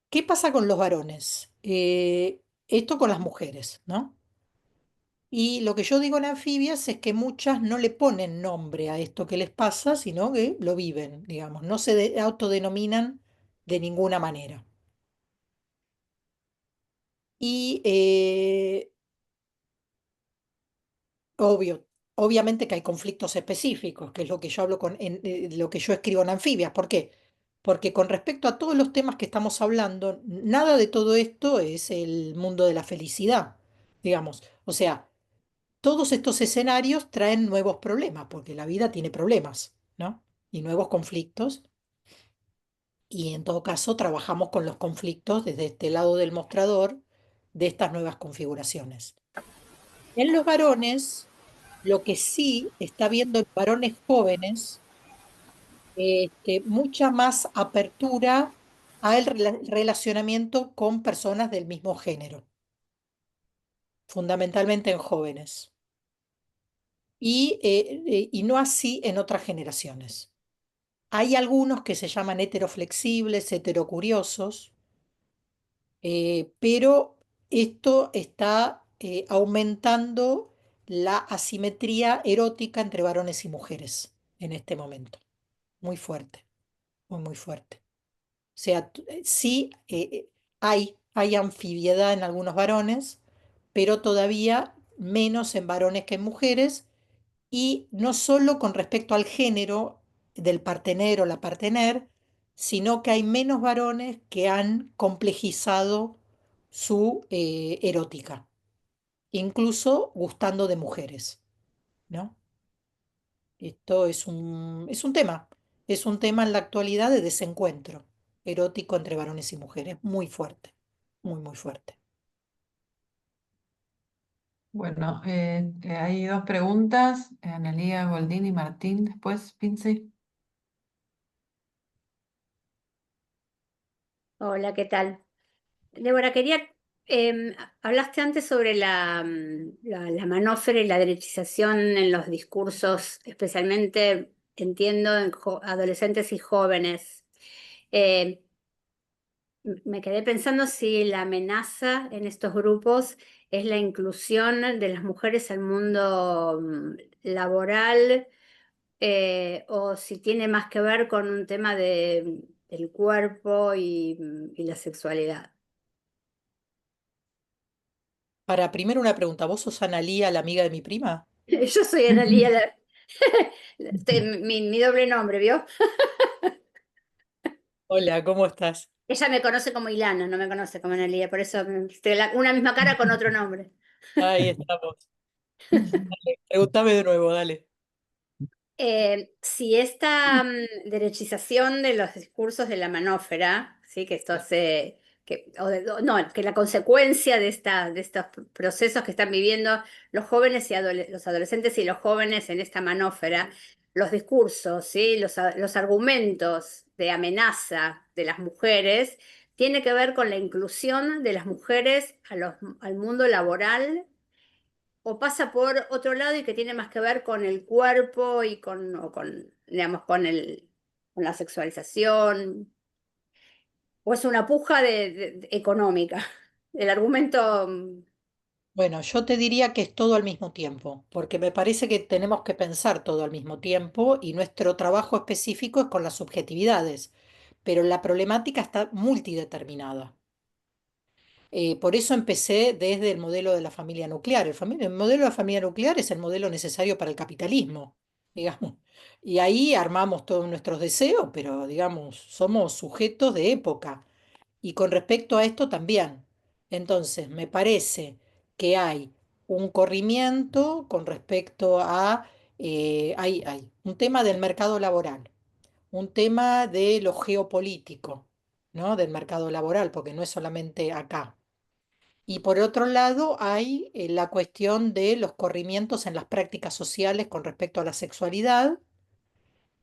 ¿Qué pasa con los varones? Esto con las mujeres, ¿no? Y lo que yo digo en anfibias es que muchas no le ponen nombre a esto que les pasa, sino que lo viven, digamos, no se autodenominan de ninguna manera. Y obvio, obviamente que hay conflictos específicos, que es lo que yo hablo lo que yo escribo en anfibias. ¿Por qué? Porque con respecto a todos los temas que estamos hablando, nada de todo esto es el mundo de la felicidad, digamos. O sea, todos estos escenarios traen nuevos problemas, porque la vida tiene problemas, ¿no? Y nuevos conflictos. Y en todo caso, trabajamos con los conflictos desde este lado del mostrador de estas nuevas configuraciones. En los varones, lo que sí está viendo en varones jóvenes, mucha más apertura al relacionamiento con personas del mismo género, fundamentalmente en jóvenes, y no así en otras generaciones. Hay algunos que se llaman heteroflexibles, heterocuriosos, pero esto está aumentando la asimetría erótica entre varones y mujeres en este momento. Muy fuerte, muy, muy fuerte. O sea, sí hay anfibiedad en algunos varones, pero todavía menos en varones que en mujeres, y no solo con respecto al género del partener o la partener, sino que hay menos varones que han complejizado su erótica, incluso gustando de mujeres. ¿no? Esto es un tema en la actualidad de desencuentro erótico entre varones y mujeres, muy fuerte, muy, muy fuerte. Bueno, hay dos preguntas, Analía Goldini y Martín, después, Pinci. Hola, ¿qué tal? Débora, hablaste antes sobre la manósfera y la derechización en los discursos, especialmente, entiendo, en adolescentes y jóvenes. Eh, Me quedé pensando si la amenaza en estos grupos es la inclusión de las mujeres al mundo laboral, o si tiene más que ver con un tema del cuerpo y la sexualidad. Para primero una pregunta, ¿vos sos Analía, la amiga de mi prima? Yo soy Analía, mi doble nombre, ¿vio? Hola, ¿cómo estás? Ella me conoce como Ilana, no me conoce como Analía, por eso una misma cara con otro nombre. Ahí estamos. Pregúntame de nuevo, dale. Si esta derechización de los discursos de la manósfera, ¿sí? Que esto hace, no, que la consecuencia de estos procesos que están viviendo los jóvenes y los adolescentes y los jóvenes en esta manósfera, los discursos, ¿sí? Los argumentos de amenaza de las mujeres, tiene que ver con la inclusión de las mujeres al mundo laboral, o pasa por otro lado y que tiene más que ver con el cuerpo y digamos, con la sexualización, o es una puja económica. El argumento, Bueno, yo te diría que es todo al mismo tiempo, porque me parece que tenemos que pensar todo al mismo tiempo y nuestro trabajo específico es con las subjetividades, pero la problemática está multideterminada. Por eso empecé desde el modelo de la familia nuclear. El modelo de la familia nuclear es el modelo necesario para el capitalismo, digamos. Y ahí armamos todos nuestros deseos, pero digamos, somos sujetos de época. Y con respecto a esto también. Entonces, me parece que hay un corrimiento con respecto a, hay un tema del mercado laboral, un tema de lo geopolítico, ¿no? Del mercado laboral, porque no es solamente acá. Y por otro lado, hay la cuestión de los corrimientos en las prácticas sociales con respecto a la sexualidad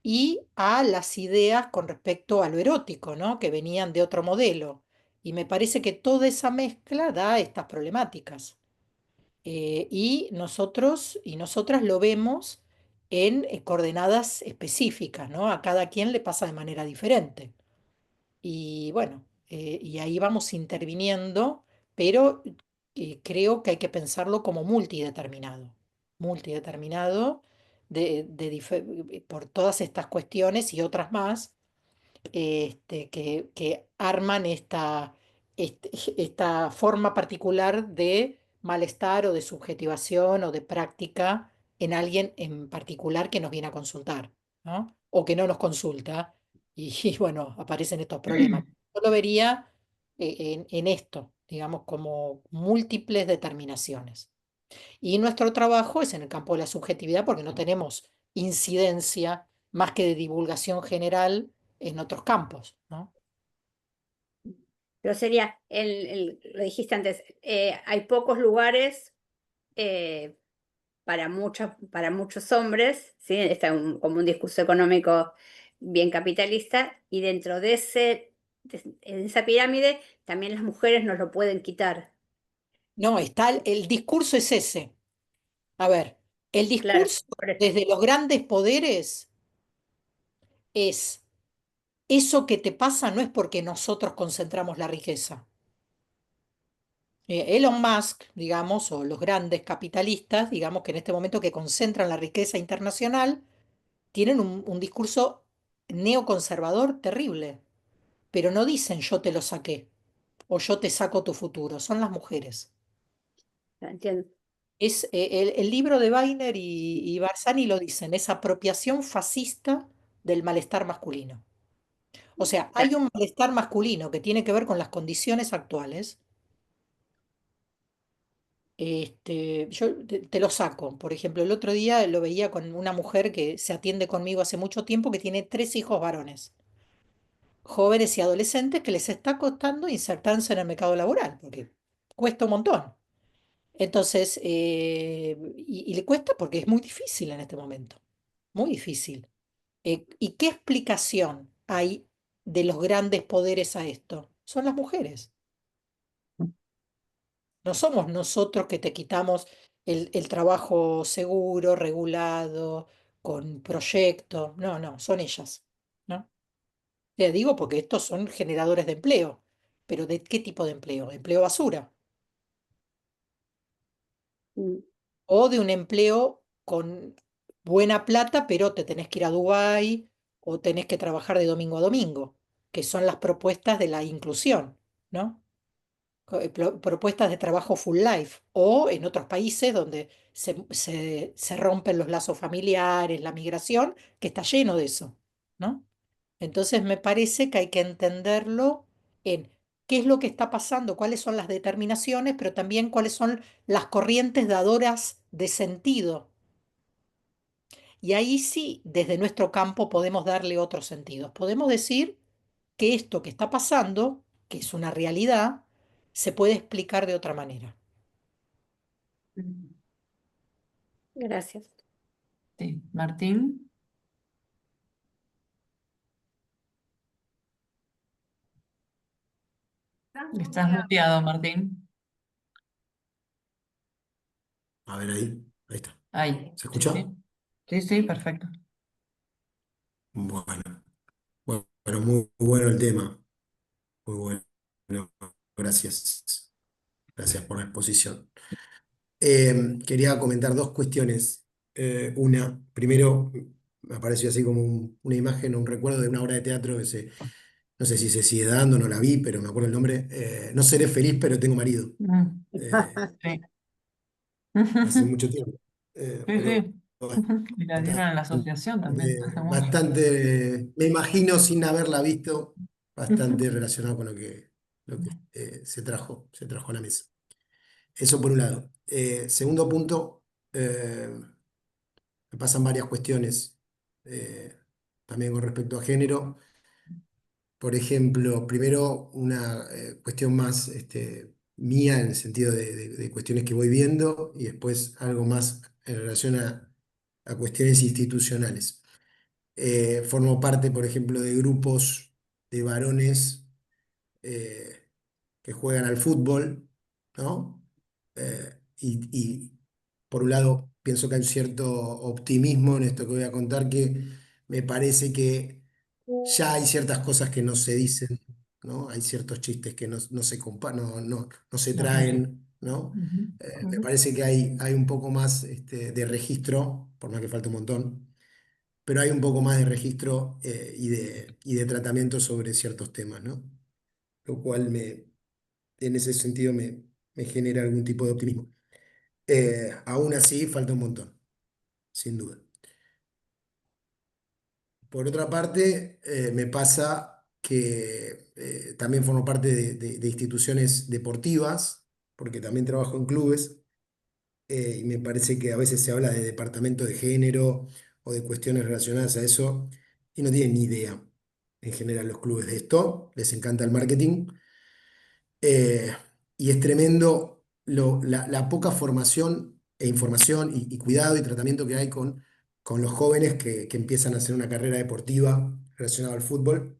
y a las ideas con respecto a lo erótico, ¿no? Que venían de otro modelo. Y me parece que toda esa mezcla da estas problemáticas. Y nosotros y nosotras lo vemos en coordenadas específicas, ¿no? A cada quien le pasa de manera diferente. Y bueno, y ahí vamos interviniendo, pero creo que hay que pensarlo como multideterminado, multideterminado por todas estas cuestiones y otras más que arman esta forma particular de malestar o de subjetivación o de práctica en alguien en particular que nos viene a consultar, ¿no? O que no nos consulta y, bueno, aparecen estos problemas. Yo lo vería en esto, digamos, como múltiples determinaciones. Y nuestro trabajo es en el campo de la subjetividad porque no tenemos incidencia más que de divulgación general en otros campos, ¿no? pero sería, lo dijiste antes, hay pocos lugares eh, para muchos hombres, ¿sí? Está como un discurso económico bien capitalista, y dentro en esa pirámide también las mujeres nos lo pueden quitar. No, está el discurso es ese. A ver, el Claro, discurso por eso. desde los grandes poderes es eso que te pasa no es porque nosotros concentramos la riqueza. Elon Musk, digamos, o los grandes capitalistas, digamos que en este momento que concentran la riqueza internacional, tienen un discurso neoconservador terrible, pero no dicen yo te lo saqué o yo te saco tu futuro, son las mujeres. Entiendo. Es, el libro de Weiner y Barzani lo dicen, es apropiación fascista del malestar masculino. O sea, hay un malestar masculino que tiene que ver con las condiciones actuales Yo te lo saco. Por ejemplo, el otro día lo veía con una mujer que se atiende conmigo hace mucho tiempo, que tiene 3 hijos varones, jóvenes y adolescentes, que les está costando insertarse en el mercado laboral, porque cuesta un montón. Entonces, y le cuesta porque es muy difícil en este momento, muy difícil. ¿Y qué explicación hay de los grandes poderes a esto? Son las mujeres. No somos nosotros que te quitamos el trabajo seguro, regulado, con proyectos. No, no, son ellas, ¿no? Te digo porque estos son generadores de empleo. ¿Pero de qué tipo de empleo? Empleo basura. Mm. O de un empleo con buena plata, pero te tenés que ir a Dubái o tenés que trabajar de domingo a domingo, que son las propuestas de la inclusión, ¿no? Propuestas de trabajo full life, o en otros países donde se rompen los lazos familiares, la migración, que está lleno de eso, ¿no? Entonces me parece que hay que entenderlo en qué es lo que está pasando, cuáles son las determinaciones, pero también cuáles son las corrientes dadoras de sentido. Y ahí sí, desde nuestro campo podemos darle otros sentidos. Podemos decir que esto que está pasando, que es una realidad, se puede explicar de otra manera. Mm. Gracias. Sí, Martín, estás muteado, Martín. A ver ahí está. Ahí, ¿Se sí, escucha? sí. Sí, sí, perfecto. Bueno, bueno, muy bueno el tema. Muy bueno. Gracias. Gracias por la exposición. Quería comentar dos cuestiones. Una, primero, me apareció así como una imagen, un recuerdo de una obra de teatro no sé si se sigue dando, no la vi, pero me acuerdo el nombre. No seré feliz, pero tengo marido. Mm, Eh, sí. hace mucho tiempo. Sí, Pero sí. Y la dieron en la asociación también, hace mucho. bastante, me imagino sin haberla visto, bastante relacionado con lo que se trajo a la mesa. Eso por un lado. Segundo punto, me pasan varias cuestiones también con respecto a género. Por ejemplo, primero una cuestión más mía en el sentido de cuestiones que voy viendo y después algo más en relación a cuestiones institucionales. Formo parte, por ejemplo, de grupos de varones eh, que juegan al fútbol, ¿no? Y por un lado pienso que hay un cierto optimismo en esto que voy a contar, que me parece que ya hay ciertas cosas que no se dicen, ¿no? Hay ciertos chistes que no se No, no sé. traen, ¿no? Ujú, Me ujú. parece que hay un poco más de registro, por más que falte un montón, pero hay un poco más de registro y de tratamiento sobre ciertos temas, ¿no? Lo cual en ese sentido me genera algún tipo de optimismo. Aún así, falta un montón, sin duda. Por otra parte, me pasa que también formo parte de instituciones deportivas, porque también trabajo en clubes, y me parece que a veces se habla de departamento de género o de cuestiones relacionadas a eso, y no tienen ni idea en general los clubes de esto, les encanta el marketing, eh, y es tremendo la poca formación e información y cuidado y tratamiento que hay con los jóvenes que empiezan a hacer una carrera deportiva relacionada al fútbol,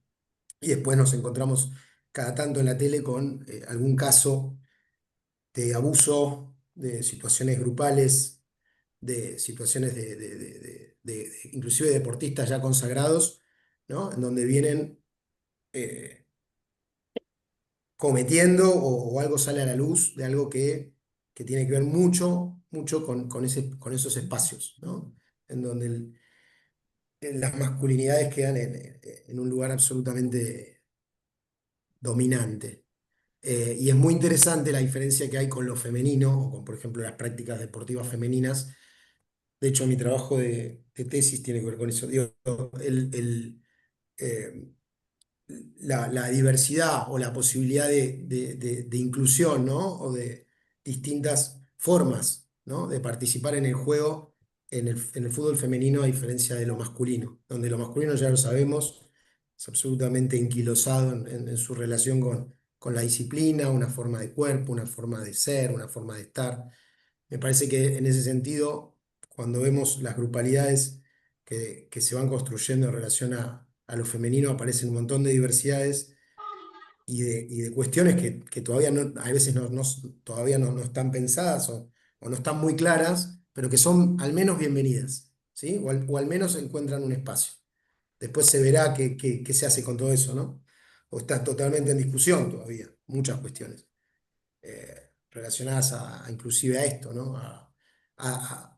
y después nos encontramos cada tanto en la tele con algún caso de abuso, de situaciones grupales, de situaciones inclusive deportistas ya consagrados, ¿no? En donde vienen eh, cometiendo o algo sale a la luz de algo que tiene que ver mucho, mucho con esos espacios, ¿no? En donde las masculinidades quedan en un lugar absolutamente dominante. Y es muy interesante la diferencia que hay con lo femenino, o con, por ejemplo, las prácticas deportivas femeninas. De hecho, mi trabajo de tesis tiene que ver con eso. Digo, eh, la diversidad o la posibilidad de inclusión, ¿no? O de distintas formas, ¿no? de participar en el juego en el fútbol femenino a diferencia de lo masculino, donde lo masculino ya lo sabemos, es absolutamente enquilosado en su relación con la disciplina, una forma de cuerpo, una forma de ser, una forma de estar. Me parece que en ese sentido, cuando vemos las grupalidades que se van construyendo en relación a lo femenino, aparecen un montón de diversidades y de cuestiones que todavía no, a veces todavía no están pensadas o no están muy claras, pero que son al menos bienvenidas, ¿sí? O al menos encuentran un espacio. Después se verá qué se hace con todo eso, ¿no? O está totalmente en discusión todavía, muchas cuestiones relacionadas inclusive a esto, ¿no? A-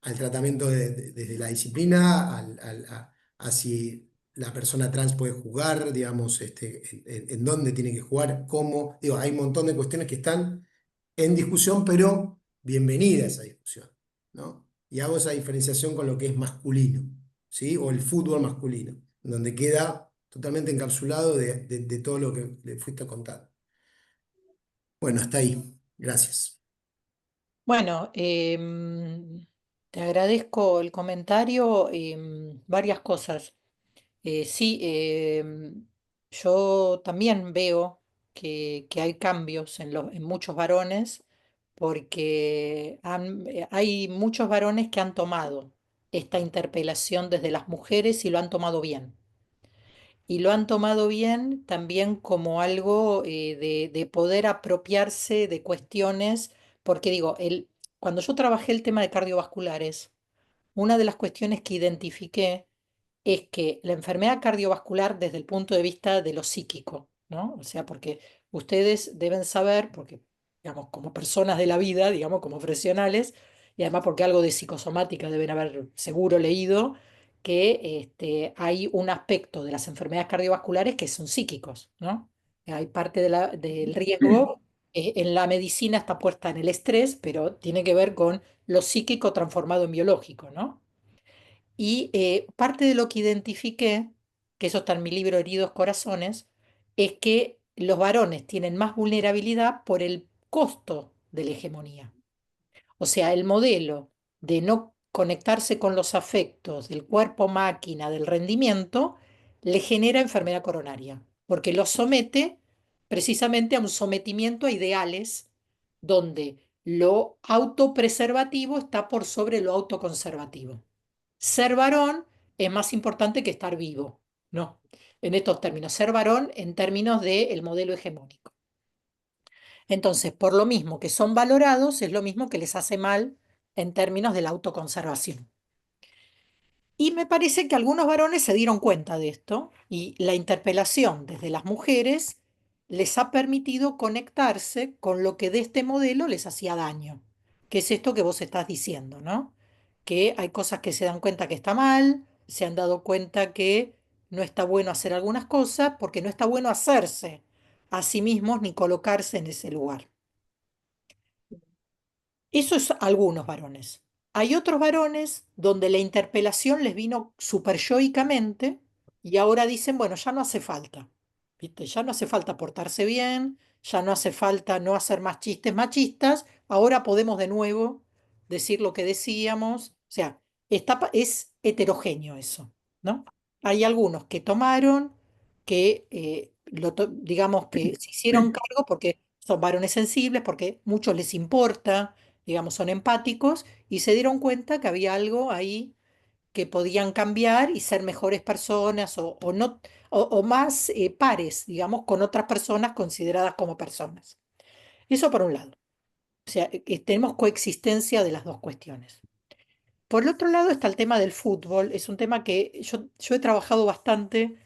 al tratamiento desde la disciplina, a si la persona trans puede jugar, digamos, en dónde tiene que jugar, cómo. Digo, hay un montón de cuestiones que están en discusión, pero bienvenida esa discusión, ¿no? Y hago esa diferenciación con lo que es masculino, ¿sí? O el fútbol masculino, donde queda totalmente encapsulado de todo lo que le fuiste a contar. Bueno, hasta ahí. Gracias. Bueno, te agradezco el comentario, varias cosas. Sí, yo también veo que hay cambios en muchos varones porque hay muchos varones que han tomado esta interpelación desde las mujeres y lo han tomado bien. Y lo han tomado bien también como algo de poder apropiarse de cuestiones, porque digo, cuando yo trabajé el tema de cardiovasculares, una de las cuestiones que identifiqué es que la enfermedad cardiovascular desde el punto de vista de lo psíquico, ¿no? O sea, porque ustedes deben saber, porque, digamos, como personas de la vida, digamos, como profesionales, y además porque algo de psicosomática deben haber seguro leído, que hay un aspecto de las enfermedades cardiovasculares que son psíquicos, ¿no? Hay parte del riesgo, en la medicina está puesta en el estrés, pero tiene que ver con lo psíquico transformado en biológico, ¿no? Y parte de lo que identifiqué, que eso está en mi libro Heridos Corazones, es que los varones tienen más vulnerabilidad por el costo de la hegemonía. O sea, el modelo de no conectarse con los afectos del cuerpo máquina, del rendimiento, le genera enfermedad coronaria, porque lo somete precisamente a un sometimiento a ideales donde lo autopreservativo está por sobre lo autoconservativo. Ser varón es más importante que estar vivo, ¿no? En estos términos, ser varón en términos del modelo hegemónico. Entonces, por lo mismo que son valorados, es lo mismo que les hace mal en términos de la autoconservación. Y me parece que algunos varones se dieron cuenta de esto y la interpelación desde las mujeres les ha permitido conectarse con lo que de este modelo les hacía daño, que es esto que vos estás diciendo, ¿no? Que hay cosas que se dan cuenta que está mal, se han dado cuenta que no está bueno hacer algunas cosas porque no está bueno hacerse a sí mismos ni colocarse en ese lugar. Eso es algunos varones. Hay otros varones donde la interpelación les vino superyoicamente y ahora dicen, bueno, ya no hace falta, ¿viste? Ya no hace falta portarse bien, ya no hace falta no hacer más chistes machistas, ahora podemos de nuevo decir lo que decíamos. O sea, es heterogéneo eso, ¿no? Hay algunos que tomaron, que digamos que se hicieron cargo porque son varones sensibles, porque muchos les importa, digamos, son empáticos y se dieron cuenta que había algo ahí que podían cambiar y ser mejores personas o no, o más pares, digamos, con otras personas consideradas como personas. Eso por un lado. O sea, tenemos coexistencia de las dos cuestiones. Por el otro lado está el tema del fútbol. Es un tema que yo he trabajado bastante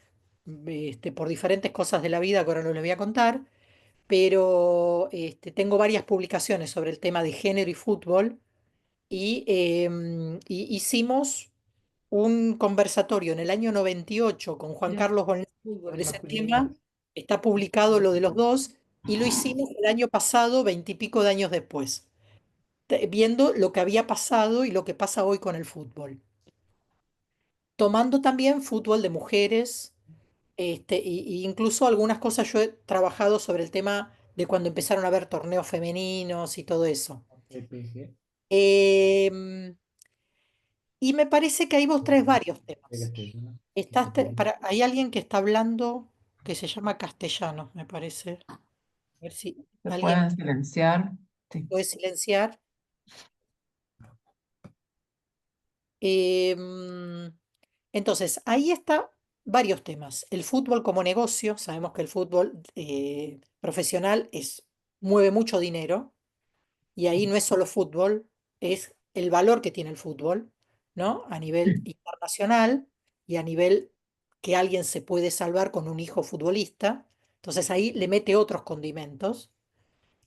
por diferentes cosas de la vida que ahora no les voy a contar, pero tengo varias publicaciones sobre el tema de género y fútbol y hicimos un conversatorio en el año 98 con Juan Mira, Carlos Bolnay fútbol sobre ese masculino. tema. Está publicado lo de los dos y lo hicimos el año pasado, veintipico de años después, viendo lo que había pasado y lo que pasa hoy con el fútbol. Tomando también fútbol de mujeres, y incluso algunas cosas yo he trabajado sobre el tema de cuando empezaron a haber torneos femeninos y todo eso. Em, y me parece que ahí vos traes varios temas. Hay alguien que está hablando que se llama Castellanos, me parece. A ver si ¿Se alguien pueden silenciar? Sí. puede silenciar. Em, entonces, ahí está varios temas. El fútbol como negocio, sabemos que el fútbol profesional mueve mucho dinero y ahí no es solo fútbol, es el valor que tiene el fútbol, ¿no? A nivel internacional y a nivel que alguien se puede salvar con un hijo futbolista. Entonces ahí le mete otros condimentos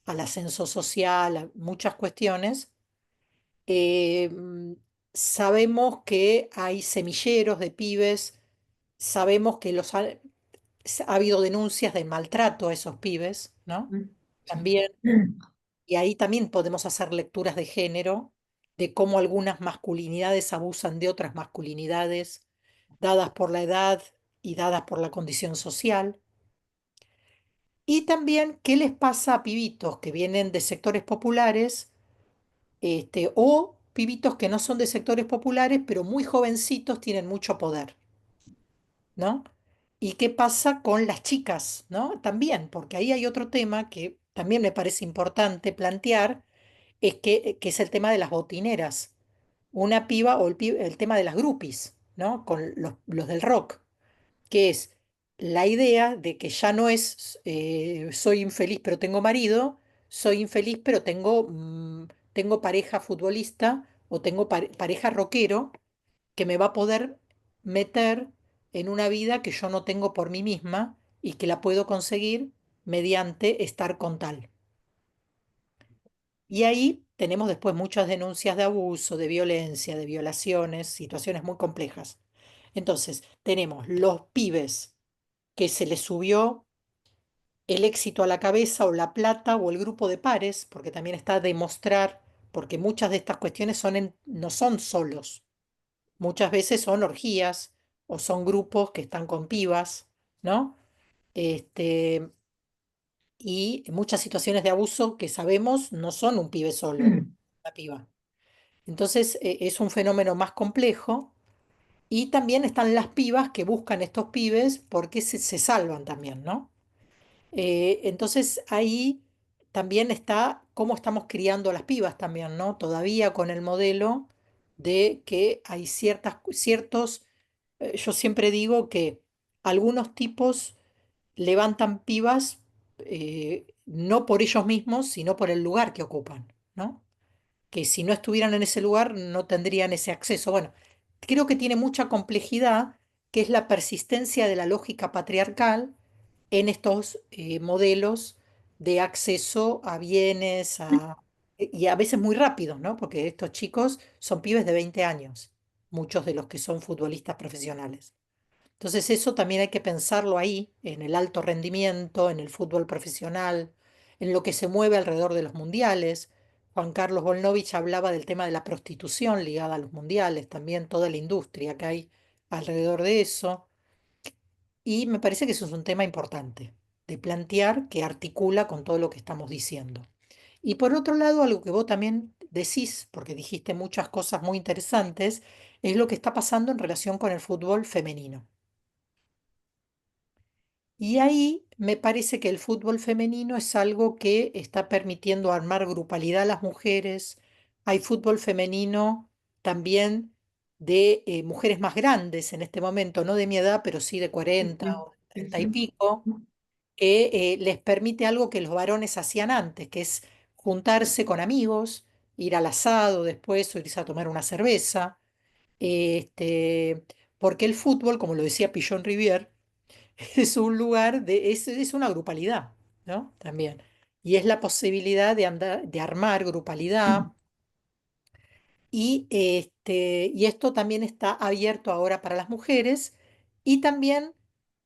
al ascenso social, a muchas cuestiones. Eh, mm, Sabemos que hay semilleros de pibes, sabemos que ha habido denuncias de maltrato a esos pibes, ¿no? Sí. También, y ahí también podemos hacer lecturas de género, de cómo algunas masculinidades abusan de otras masculinidades, dadas por la edad y dadas por la condición social. Y también qué les pasa a pibitos que vienen de sectores populares, o pibitos que no son de sectores populares, pero muy jovencitos tienen mucho poder, ¿no? ¿Y qué pasa con las chicas, ¿no? También, porque ahí hay otro tema que también me parece importante plantear, que es el tema de las botineras. Una piba o el tema de las groupies, ¿no? Con los del rock, que es la idea de que ya no es soy infeliz pero tengo marido, soy infeliz pero tengo pareja futbolista o tengo pareja rockero que me va a poder meter en una vida que yo no tengo por mí misma y que la puedo conseguir mediante estar con tal. Y ahí tenemos después muchas denuncias de abuso, de violencia, de violaciones, situaciones muy complejas. Entonces, tenemos los pibes que se les subió el éxito a la cabeza o la plata o el grupo de pares, porque también está demostrar, porque muchas de estas cuestiones no son solos, muchas veces son orgías o son grupos que están con pibas, ¿no? Este, y muchas situaciones de abuso que sabemos no son un pibe solo, una piba. Entonces, es un fenómeno más complejo. Y también están las pibas que buscan estos pibes porque se salvan también, ¿no? Entonces ahí también está cómo estamos criando a las pibas también, ¿no? Todavía con el modelo de que hay ciertos, yo siempre digo que algunos tipos levantan pibas no por ellos mismos, sino por el lugar que ocupan, ¿no? Que si no estuvieran en ese lugar no tendrían ese acceso. Bueno, creo que tiene mucha complejidad, que es la persistencia de la lógica patriarcal en estos modelos de acceso a bienes y a veces muy rápidos, ¿no? Porque estos chicos son pibes de 20 años, muchos de los que son futbolistas profesionales. Entonces eso también hay que pensarlo ahí, en el alto rendimiento, en el fútbol profesional, en lo que se mueve alrededor de los mundiales. Juan Carlos Volnovich hablaba del tema de la prostitución ligada a los mundiales, también toda la industria que hay alrededor de eso. Y me parece que eso es un tema importante de plantear que articula con todo lo que estamos diciendo. Y por otro lado, algo que vos también decís, porque dijiste muchas cosas muy interesantes, es lo que está pasando en relación con el fútbol femenino. Y ahí me parece que el fútbol femenino es algo que está permitiendo armar grupalidad a las mujeres. Hay fútbol femenino también de mujeres más grandes en este momento, no de mi edad, pero sí de 40 Sí, o de sí, 30 y sí. pico, que les permite algo que los varones hacían antes, que es juntarse con amigos, ir al asado después o irse a tomar una cerveza. Este, porque el fútbol, como lo decía Pillon Rivière, es un lugar es una grupalidad, ¿no? También. Y es la posibilidad de armar grupalidad y esto también está abierto ahora para las mujeres y también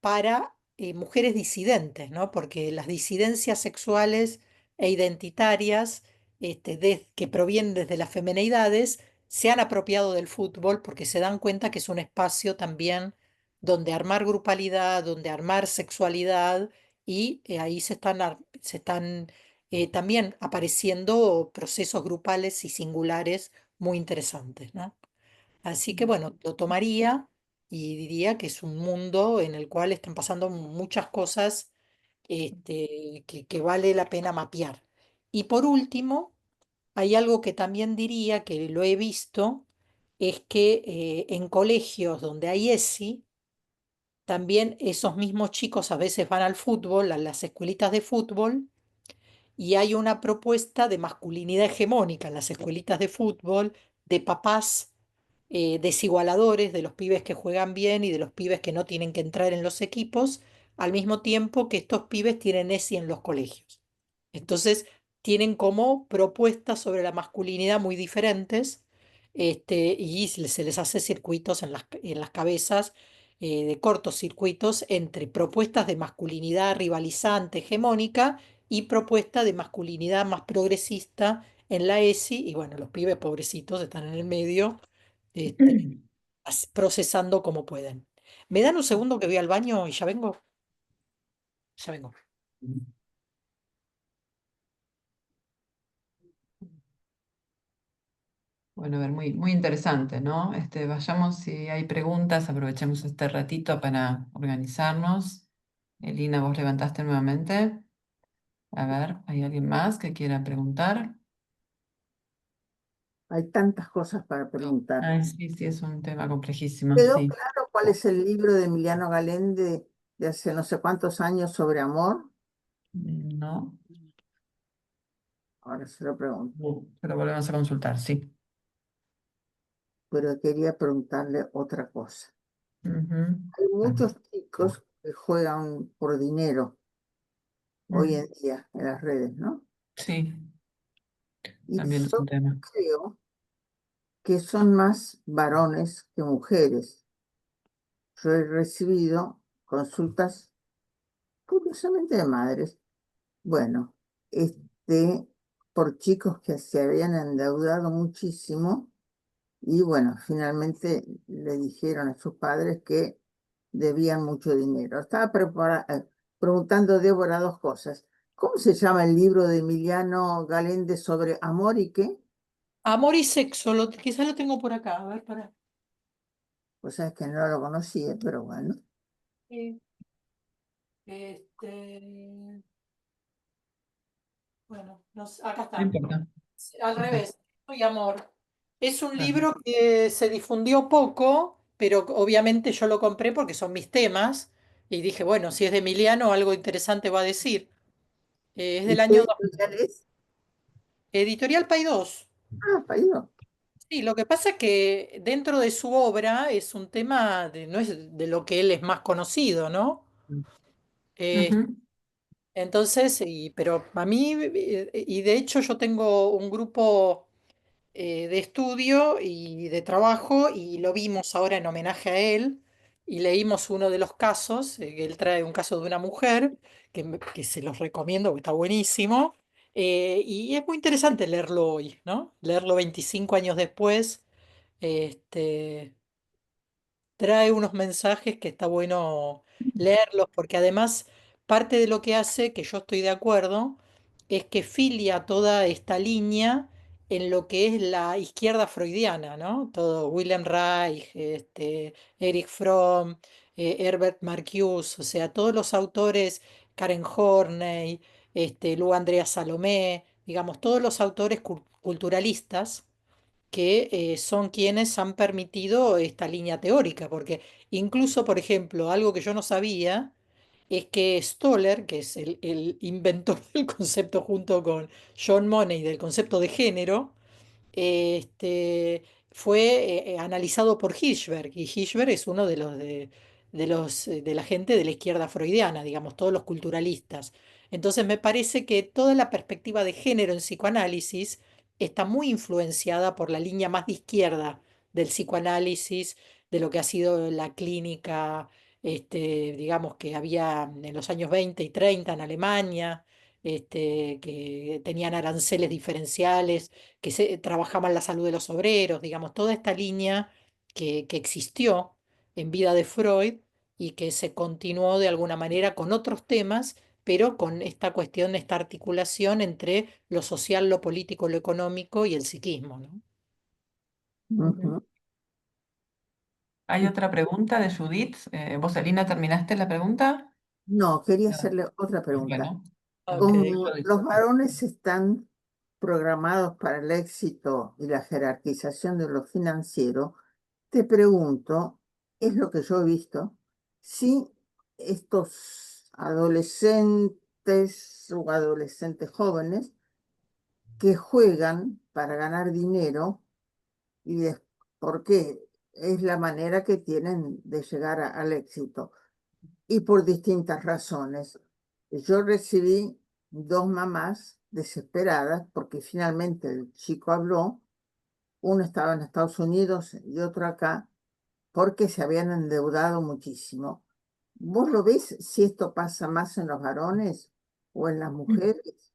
para mujeres disidentes, ¿no? Porque las disidencias sexuales e identitarias que provienen desde las femenidades se han apropiado del fútbol porque se dan cuenta que es un espacio también donde armar grupalidad, donde armar sexualidad y ahí se están también apareciendo procesos grupales y singulares muy interesantes, ¿no? Así que bueno, lo tomaría y diría que es un mundo en el cual están pasando muchas cosas que vale la pena mapear. Y por último, hay algo que también diría que lo he visto, es que en colegios donde hay ESI, también esos mismos chicos a veces van al fútbol, a las escuelitas de fútbol, y hay una propuesta de masculinidad hegemónica en las escuelitas de fútbol, de papás desigualadores, de los pibes que juegan bien y de los pibes que no tienen que entrar en los equipos, al mismo tiempo que estos pibes tienen ESI en los colegios. Entonces, tienen como propuestas sobre la masculinidad muy diferentes, y se les hace circuitos en las cabezas, de cortos circuitos entre propuestas de masculinidad rivalizante, hegemónica, y propuesta de masculinidad más progresista en la ESI, y bueno, los pibes pobrecitos están en el medio, este, procesando como pueden. ¿Me dan un segundo que voy al baño y ya vengo? Ya vengo. Bueno, a ver, muy, muy interesante, ¿no? Vayamos, si hay preguntas, aprovechemos este ratito para organizarnos. Elina, vos levantaste nuevamente. A ver, ¿hay alguien más que quiera preguntar? Hay tantas cosas para preguntar. Ay, sí, sí, es un tema complejísimo, ¿Quedó sí. claro cuál es el libro de Emiliano Galende de hace no sé cuántos años sobre amor? No, Ahora se lo pregunto. no, pero volvemos a consultar, sí. Pero quería preguntarle otra cosa. Ujú. Hay Bueno, muchos chicos que juegan por dinero hoy mm, en día en las redes, ¿no? sí, Y también es un yo tema. creo que son más varones que mujeres. Yo he recibido consultas, curiosamente, de madres. Bueno, por chicos que se habían endeudado muchísimo y bueno, finalmente le dijeron a sus padres que debían mucho dinero. Preguntando, Débora, dos cosas. ¿Cómo se llama el libro de Emiliano Galende sobre amor y qué? Amor y sexo, quizás lo tengo por acá, a ver, para. Pues es que no lo conocía, pero bueno. Este, bueno, acá No está. importa. Al Perfecto. revés, y amor. Es un Bueno, libro que se difundió poco, pero obviamente yo lo compré porque son mis temas. Y dije, bueno, si es de Emiliano, algo interesante va a decir. Es del ¿Y qué año editorial es? Editorial Paidós. Ah, Paidó. Sí, lo que pasa es que dentro de su obra es un tema no es de lo que él es más conocido, ¿no? Eh, ujú. entonces, pero a mí, y de hecho yo tengo un grupo de estudio y de trabajo y lo vimos ahora en homenaje a él y leímos uno de los casos, que él trae un caso de una mujer, que se los recomiendo, porque está buenísimo, y es muy interesante leerlo hoy, ¿no? Leerlo 25 años después, este, trae unos mensajes que está bueno leerlos, porque además parte de lo que hace, que yo estoy de acuerdo, es que filia toda esta línea en lo que es la izquierda freudiana, ¿no? Todo Wilhelm Reich, Erich Fromm, Herbert Marcuse, o sea, todos los autores, Karen Horney, Lu Andrea Salomé, digamos, todos los autores culturalistas que son quienes han permitido esta línea teórica, porque incluso, por ejemplo, algo que yo no sabía es que Stoller, que es el inventor del concepto junto con John Money del concepto de género, fue analizado por Hirschberg, y Hirschberg es uno de la gente de la izquierda freudiana, digamos, todos los culturalistas. Entonces me parece que toda la perspectiva de género en psicoanálisis está muy influenciada por la línea más de izquierda del psicoanálisis, de lo que ha sido la clínica, digamos, que había en los años 20 y 30 en Alemania, que tenían aranceles diferenciales, que se trabajaban la salud de los obreros, digamos, toda esta línea que existió en vida de Freud y que se continuó de alguna manera con otros temas, pero con esta cuestión, esta articulación entre lo social, lo político, lo económico y el psiquismo, ¿no? Ujú. Hay otra pregunta de Judith. ¿Vos, Elina, terminaste la pregunta? No, quería No. hacerle otra pregunta. Bueno, Ok. Como los varones están programados para el éxito y la jerarquización de lo financiero, te pregunto, es lo que yo he visto, si estos adolescentes o adolescentes jóvenes que juegan para ganar dinero y porque es la manera que tienen de llegar al éxito y por distintas razones. Yo recibí dos mamás desesperadas porque finalmente el chico habló, uno estaba en Estados Unidos y otro acá, porque se habían endeudado muchísimo. ¿Vos lo ves si esto pasa más en los varones o en las mujeres?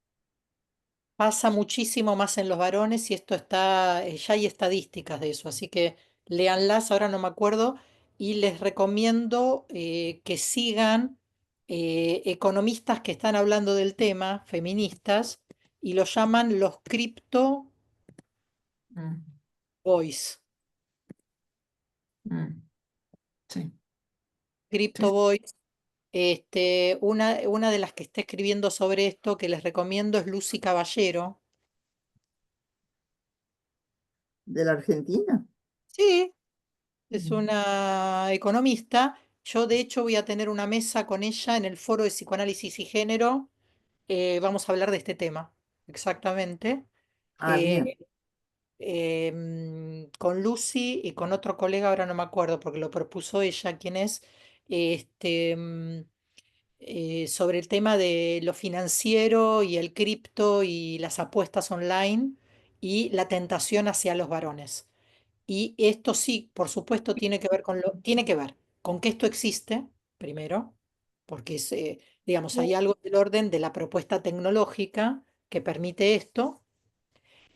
Pasa muchísimo más en los varones y esto está, ya hay estadísticas de eso, así que léanlas, ahora no me acuerdo, y les recomiendo que sigan economistas que están hablando del tema, feministas, y lo llaman los crypto mm, boys. mm, sí, sí, Crypto boys. Una de las que está escribiendo sobre esto que les recomiendo es Lucy Caballero. ¿De la Argentina? Sí, es mm, una economista. Yo, de hecho, voy a tener una mesa con ella en el Foro de Psicoanálisis y Género. Vamos a hablar de este tema, exactamente. Ah, bien. Eh, con Lucy y con otro colega, ahora no me acuerdo porque lo propuso ella, quien es, este, sobre el tema de lo financiero y el cripto y las apuestas online y la tentación hacia los varones. Y esto sí, por supuesto, tiene que ver con que esto existe, primero, porque es, digamos, hay algo del orden de la propuesta tecnológica que permite esto,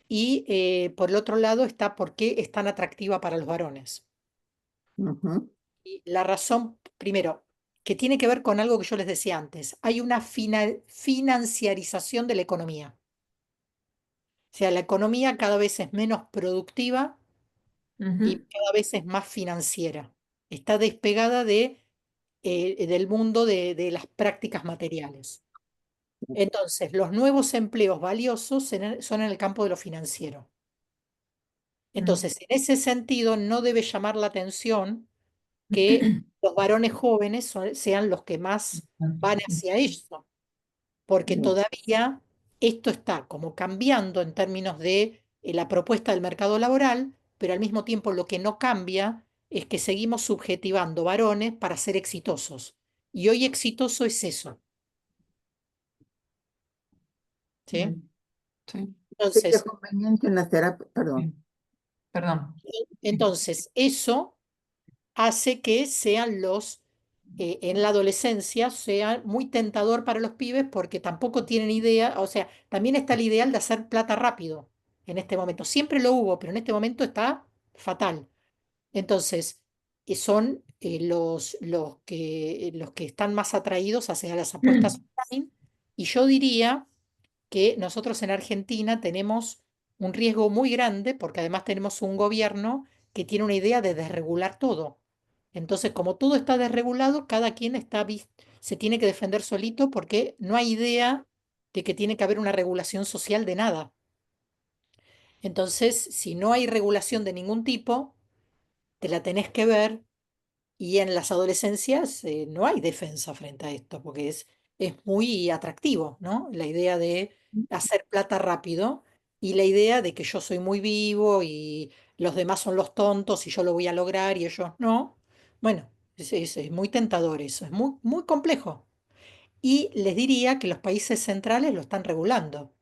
y por el otro lado está por qué es tan atractiva para los varones. Ujú. Y la razón, primero, que tiene que ver con algo que yo les decía antes, hay una financiarización de la economía. O sea, la economía cada vez es menos productiva y ujú, cada vez es más financiera. Está despegada del mundo de las prácticas materiales. Entonces, los nuevos empleos valiosos son en el campo de lo financiero. mm, Entonces, en ese sentido, no debe llamar la atención que los varones jóvenes sean los que más van hacia eso, porque Bien. todavía esto está como cambiando en términos de la propuesta del mercado laboral, pero al mismo tiempo lo que no cambia es que seguimos subjetivando varones para ser exitosos. Y hoy exitoso es eso, ¿sí? mm, sí, Sería Entonces, conveniente una terapia, perdón. sí, perdón. entonces eso hace que sean en la adolescencia, sea muy tentador para los pibes porque tampoco tienen idea, o sea, también está el ideal de hacer plata rápido en este momento. Siempre lo hubo, pero en este momento está fatal. Entonces, son los que están más atraídos hacia las apuestas online. Y yo diría que nosotros en Argentina tenemos un riesgo muy grande porque además tenemos un gobierno que tiene una idea de desregular todo. Entonces, como todo está desregulado, cada quien se tiene que defender solito porque no hay idea de que tiene que haber una regulación social de nada. Entonces, si no hay regulación de ningún tipo, te la tenés que ver y en las adolescencias no hay defensa frente a esto, porque es muy atractivo, ¿no? La idea de hacer plata rápido y la idea de que yo soy muy vivo y los demás son los tontos y yo lo voy a lograr y ellos no. Bueno, es muy tentador eso, es muy, muy complejo. Y les diría que los países centrales lo están regulando,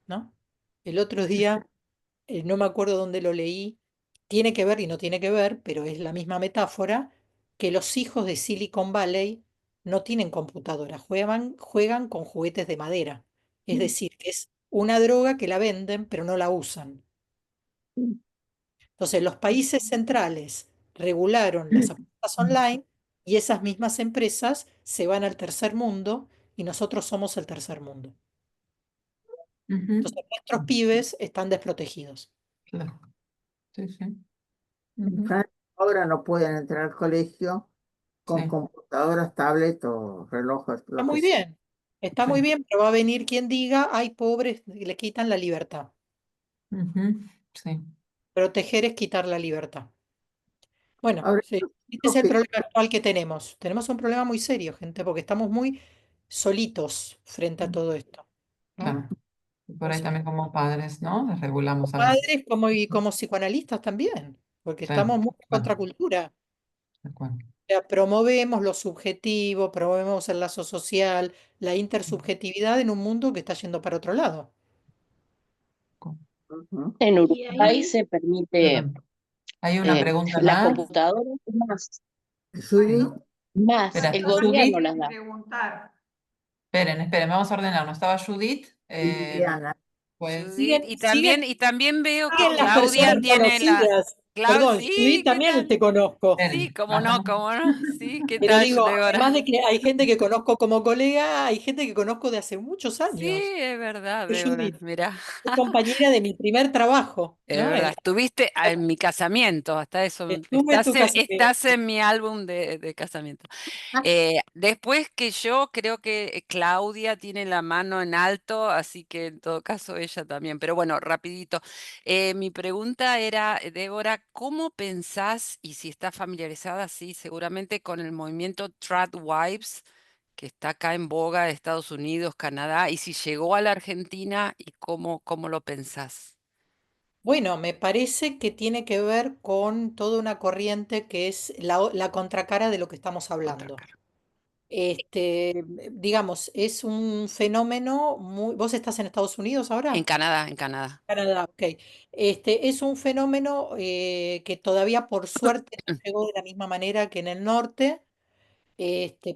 ¿no? El otro día no me acuerdo dónde lo leí, tiene que ver y no tiene que ver, pero es la misma metáfora, que los hijos de Silicon Valley no tienen computadora, juegan con juguetes de madera. Es decir, que es una droga que la venden, pero no la usan. Entonces, los países centrales regularon las apuestas online y esas mismas empresas se van al tercer mundo y nosotros somos el tercer mundo. Ujú, Entonces nuestros pibes están desprotegidos. claro. Sí, sí. En Ujú, Francia ahora no pueden entrar al colegio con sí, computadoras, tablet o relojes, Está lo que muy sea. bien, está muy sí. bien, pero va a venir quien diga, ay, pobres, le quitan la libertad. Ujú, sí. Proteger es quitar la libertad. Bueno, Ahora, sí, estos este es chicos el que problema actual que tenemos. Tenemos un problema muy serio, gente, porque estamos muy solitos frente a todo esto, ¿no? Claro. Y por ahí Entonces, también como padres, ¿no? Regulamos a veces. padres como, y como psicoanalistas también, porque Claro, estamos muy en claro, contracultura. de acuerdo. O sea, promovemos lo subjetivo, promovemos el lazo social, la intersubjetividad en un mundo que está yendo para otro lado. ujú. En Y Uruguay ahí, se permite Perdón. Hay una pregunta las más. computadoras, Judith, más Espera, el está gobierno Judith. las da. Esperen, vamos a ordenarnos. Estaba Judith, Liliana, pues Judith, Siguen, siguen, y también veo que siguen las Claudia personas tiene la... conocidas. Clau, Perdón, sí, Judith ¿qué también tal? te conozco. Sí, esperen. Bajamos. cómo no, sí, ¿qué Pero tal, digo, Débora? además de que hay gente que conozco como colega, hay gente que conozco de hace muchos Sí, años. es verdad, Judith, Débora, mira. es compañera de mi primer trabajo, Es ¿no? verdad, estuviste en mi casamiento, hasta eso, Estuve en tu estás casamiento. en mi álbum de casamiento. Después que yo creo que Claudia tiene la mano en alto, así que en todo caso ella también. Pero bueno, rapidito. Mi pregunta era, Débora, ¿cómo pensás, y si estás familiarizada, sí, seguramente con el movimiento Tradwives, que está acá en boga de Estados Unidos, Canadá, y si llegó a la Argentina y cómo lo pensás? Bueno, me parece que tiene que ver con toda una corriente que es la contracara de lo que estamos Otra hablando. cara. Digamos, es un fenómeno muy... ¿Vos estás en Estados Unidos En ahora? Canadá, en Canadá. Canadá, ok. Es un fenómeno que todavía por suerte no llegó de la misma manera que en el norte,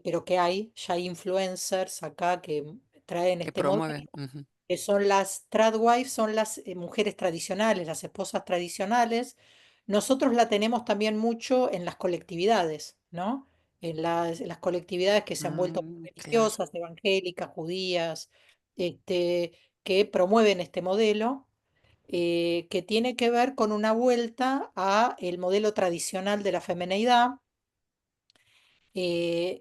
pero que hay, ya hay influencers acá que traen Que este modelo, promueven. Ujú. que son las tradwives, son las mujeres tradicionales, las esposas tradicionales. Nosotros la tenemos también mucho en las colectividades, ¿no? En las colectividades que se han vuelto Claro. religiosas, evangélicas, judías, que promueven este modelo, que tiene que ver con una vuelta a el modelo tradicional de la femineidad, y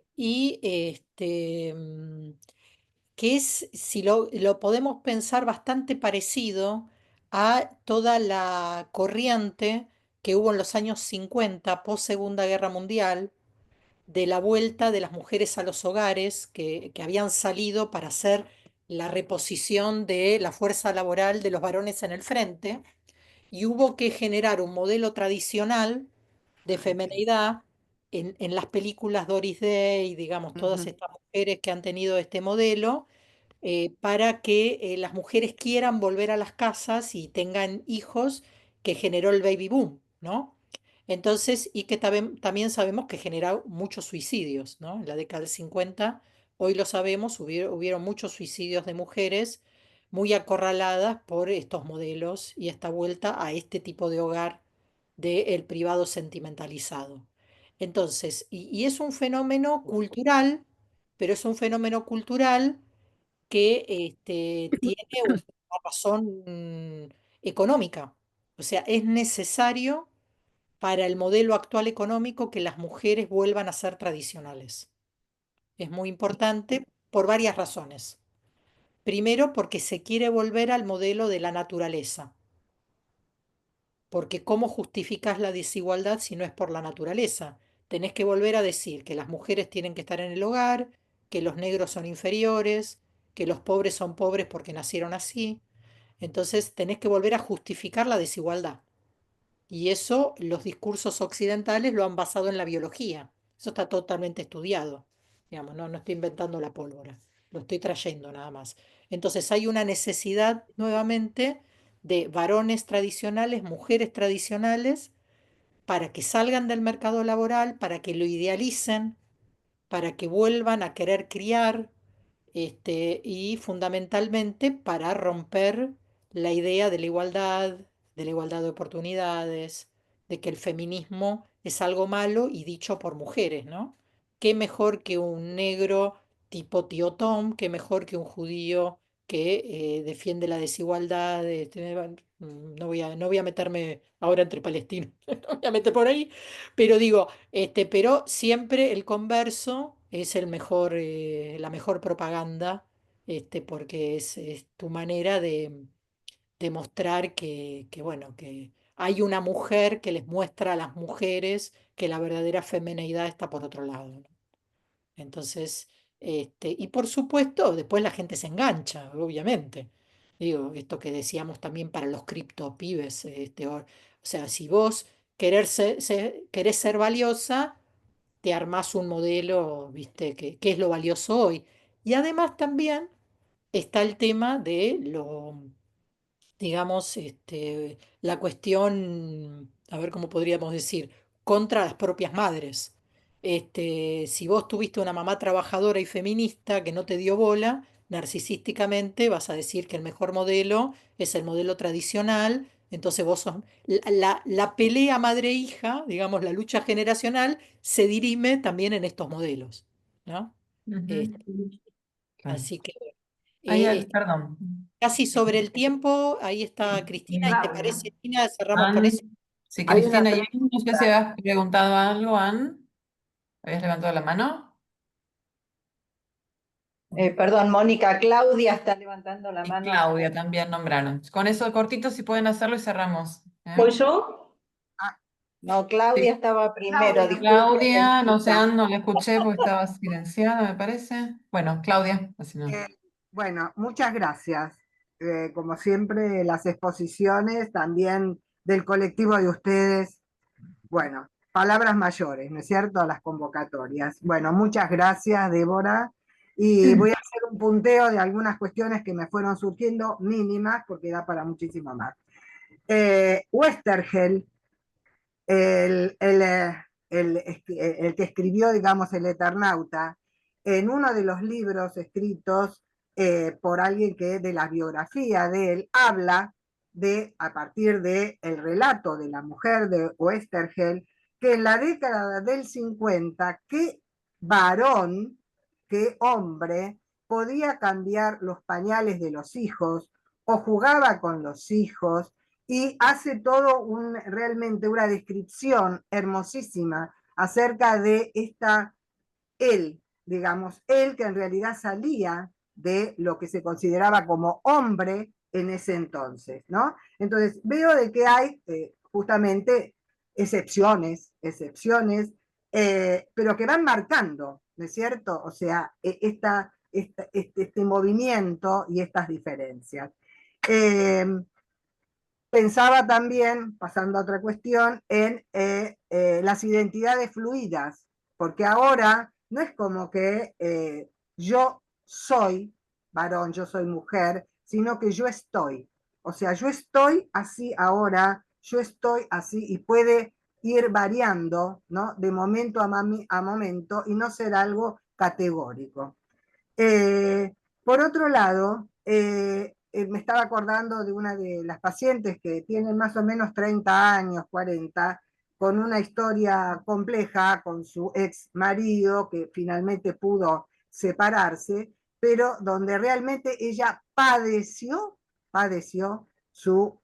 que es, si lo podemos pensar, bastante parecido a toda la corriente que hubo en los años 50, post Segunda Guerra Mundial, de la vuelta de las mujeres a los hogares que habían salido para hacer la reposición de la fuerza laboral de los varones en el frente, y hubo que generar un modelo tradicional de Ah, entiendo. femeneidad en las películas Doris Day, digamos, todas Ujú. estas mujeres que han tenido este modelo, para que las mujeres quieran volver a las casas y tengan hijos, que generó el baby boom, ¿no? Entonces, y que también sabemos que generó muchos suicidios, ¿no? En la década del 50, hoy lo sabemos, hubieron muchos suicidios de mujeres muy acorraladas por estos modelos y esta vuelta a este tipo de hogar del privado sentimentalizado. Entonces, y es un fenómeno cultural, pero es un fenómeno cultural que tiene una razón económica. O sea, es necesario para el modelo actual económico que las mujeres vuelvan a ser tradicionales. Es muy importante por varias razones. Primero, porque se quiere volver al modelo de la naturaleza, porque ¿cómo justificas la desigualdad si no es por la naturaleza? Tenés que volver a decir que las mujeres tienen que estar en el hogar, que los negros son inferiores, que los pobres son pobres porque nacieron así. Entonces tenés que volver a justificar la desigualdad. Y eso los discursos occidentales lo han basado en la biología. Eso está totalmente estudiado. Digamos, no estoy inventando la pólvora, lo estoy trayendo nada más. Entonces hay una necesidad nuevamente de varones tradicionales, mujeres tradicionales, para que salgan del mercado laboral, para que lo idealicen, para que vuelvan a querer criar, y fundamentalmente para romper la idea de la igualdad de oportunidades, de que el feminismo es algo malo y dicho por mujeres, ¿no? ¿Qué mejor que un negro tipo tío Tom, que mejor que un judío que defiende la desigualdad. No voy a meterme ahora entre palestinos, no voy a meter por ahí, pero digo, pero siempre el converso es el mejor, la mejor propaganda, porque es tu manera de demostrar bueno, que hay una mujer que les muestra a las mujeres que la verdadera femineidad está por otro lado, ¿no? Entonces, y por supuesto, después la gente se engancha, obviamente. Digo, esto que decíamos también para los criptopibes, o sea, si vos querés ser valiosa, te armás un modelo, ¿viste? Que es lo valioso hoy. Y además también está el tema de digamos, la cuestión, a ver cómo podríamos decir, contra las propias madres. Si vos tuviste una mamá trabajadora y feminista que no te dio bola, narcisísticamente vas a decir que el mejor modelo es el modelo tradicional, entonces vos sos... La pelea madre-hija, digamos, la lucha generacional, se dirime también en estos modelos, ¿no? Ujú, Este, claro. así que... Perdón. casi sobre el tiempo, ahí está Cristina, ¿y te Claudia. parece, Cristina, cerramos con Ann, eso? sí, Hay una Cristina, y Ann, no sé si pregunta. habías preguntado algo, Ann. ¿Habías levantado la mano? Perdón, Mónica, Claudia está levantando la Y mano. Claudia también nombraron. Con eso cortito, si pueden hacerlo y cerramos. ¿Voy ¿Eh? yo? Ah, No, Claudia Sí. estaba primero, Claudia. disculpe. Claudia, no sé, Ann, no la escuché porque estaba silenciada, me parece. Bueno, Claudia, así no. Bueno, muchas gracias. Como siempre, las exposiciones también del colectivo de ustedes. Bueno, palabras mayores, ¿no es cierto? Las convocatorias. Bueno, muchas gracias, Débora. Y voy a hacer un punteo de algunas cuestiones que me fueron surgiendo mínimas, porque da para muchísimo más. Westergel, el, el, el que escribió, digamos, El Eternauta, en uno de los libros escritos por alguien que de la biografía de él habla de, a partir del relato de la mujer de Westergel, que en la década del 50, qué varón, qué hombre podía cambiar los pañales de los hijos o jugaba con los hijos y hace todo realmente una descripción hermosísima acerca de él, digamos, él que en realidad salía de lo que se consideraba como hombre en ese entonces, ¿no? Entonces veo de que hay justamente excepciones, pero que van marcando, ¿no es cierto? O sea, este movimiento y estas diferencias. Eh, Pensaba también, pasando a otra cuestión, en las identidades fluidas, porque ahora no es como que yo soy varón, yo soy mujer, sino que yo estoy. O sea, yo estoy así ahora, yo estoy así y puede ir variando, ¿no? De momento a momento y no ser algo categórico. Por otro lado, me estaba acordando de una de las pacientes que tiene más o menos 30 años, 40, con una historia compleja con su ex marido que finalmente pudo separarse, pero donde realmente ella padeció su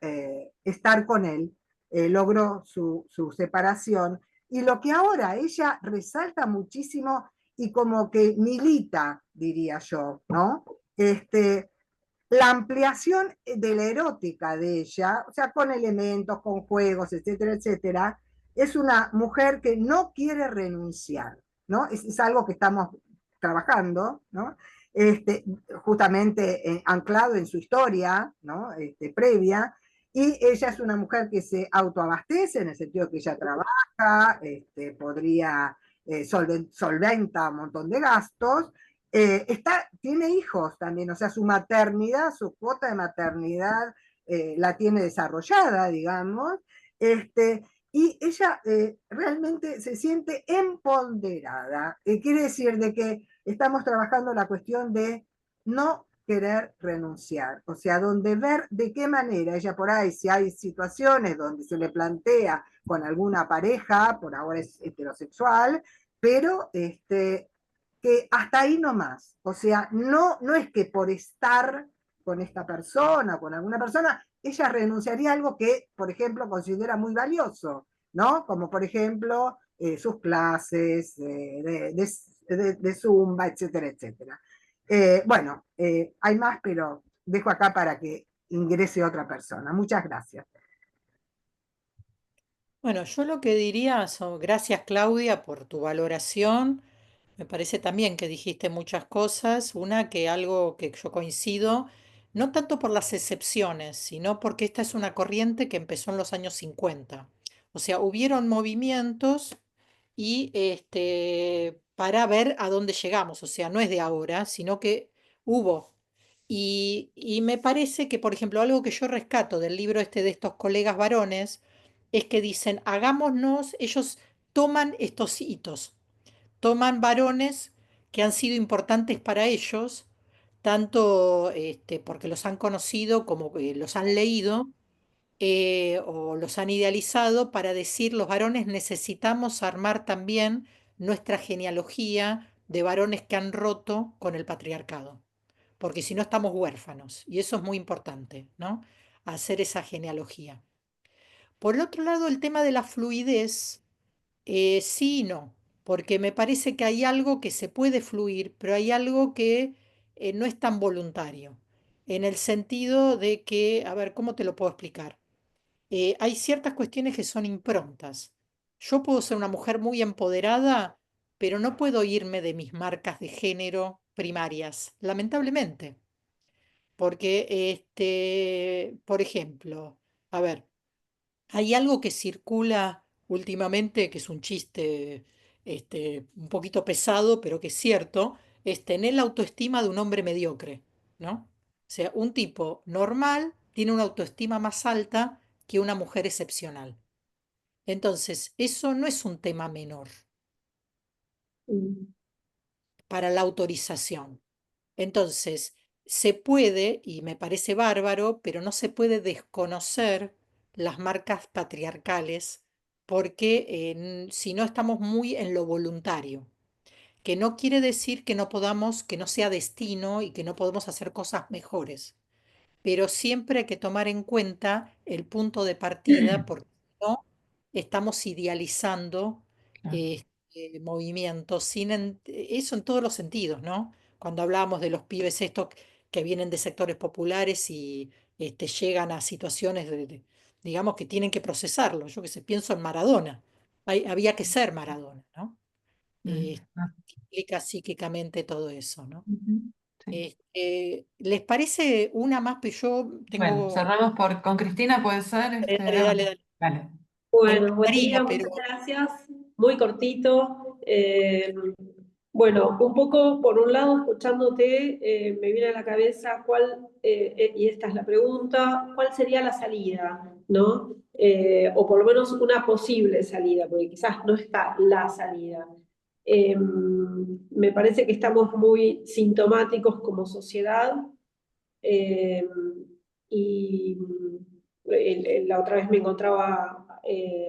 estar con él, logró su separación. Y lo que ahora ella resalta muchísimo y como que milita, diría yo, ¿no? La ampliación de la erótica de ella, o sea, con elementos, con juegos, etcétera, etcétera, es una mujer que no quiere renunciar, ¿no? Es algo que estamos trabajando, ¿no? Justamente anclado en su historia, ¿no? Previa, y ella es una mujer que se autoabastece en el sentido que ella trabaja, podría solventa un montón de gastos, tiene hijos también, o sea, su maternidad, su cuota de maternidad la tiene desarrollada, digamos, y ella realmente se siente empoderada. Quiere decir de que estamos trabajando la cuestión de no querer renunciar, o sea, donde ver de qué manera ella por ahí, si hay situaciones donde se le plantea con alguna pareja, por ahora es heterosexual, pero que hasta ahí nomás. O sea, no es que por estar con esta persona, con alguna persona, ella renunciaría a algo que, por ejemplo, considera muy valioso, ¿no? Como por ejemplo sus clases de Zumba, etcétera, etcétera. Bueno, hay más, pero dejo acá para que ingrese otra persona. Muchas gracias. Bueno, yo lo que diría son gracias Claudia por tu valoración. Me parece también que dijiste muchas cosas. Una que algo que yo coincido, no tanto por las excepciones, sino porque esta es una corriente que empezó en los años 50. O sea, hubieron movimientos y para ver a dónde llegamos. O sea, no es de ahora, sino que hubo. Y me parece que, por ejemplo, algo que yo rescato del libro este de estos colegas varones es que dicen, hagámonos, ellos toman estos hitos, toman varones que han sido importantes para ellos, tanto porque los han conocido como que los han leído o los han idealizado para decir los varones necesitamos armar también nuestra genealogía de varones que han roto con el patriarcado, porque si no estamos huérfanos, y eso es muy importante, ¿no? Hacer esa genealogía. Por el otro lado, el tema de la fluidez, sí y no, porque me parece que hay algo que se puede fluir, pero hay algo que no es tan voluntario, en el sentido de que, a ver, ¿cómo te lo puedo explicar? Hay ciertas cuestiones que son improntas. Yo puedo ser una mujer muy empoderada, pero no puedo irme de mis marcas de género primarias, lamentablemente. Porque, por ejemplo, a ver, hay algo que circula últimamente, que es un chiste, un poquito pesado, pero que es cierto, es tener la autoestima de un hombre mediocre, ¿no? O sea, un tipo normal tiene una autoestima más alta que una mujer excepcional. Entonces, eso no es un tema menor Mm. para la autorización. Entonces, se puede, y me parece bárbaro, pero no se puede desconocer las marcas patriarcales porque si no estamos muy en lo voluntario, que no quiere decir que no podamos, que no sea destino y que no podemos hacer cosas mejores, pero siempre hay que tomar en cuenta el punto de partida porque si no estamos idealizando Claro. movimientos, eso en todos los sentidos, ¿no? Cuando hablábamos de los pibes estos que vienen de sectores populares y llegan a situaciones digamos, que tienen que procesarlo. Yo que sé, pienso en Maradona. Había que ser Maradona, ¿no? Mm, Eh, ah, Explica psíquicamente todo eso, ¿no? ujú, sí. ¿Les parece una más? Pero yo Bueno, tengo... cerramos con Cristina, ¿puede ser, Dale, dale, Débora? dale, dale. Vale. Me Bueno, buen encantaría, día, pero muchas gracias. Muy cortito. Bueno, un poco, por un lado, escuchándote, me viene a la cabeza y esta es la pregunta, ¿cuál sería la salida, ¿no? O por lo menos una posible salida, porque quizás no está la salida. Me parece que estamos muy sintomáticos como sociedad eh, y la otra vez me encontraba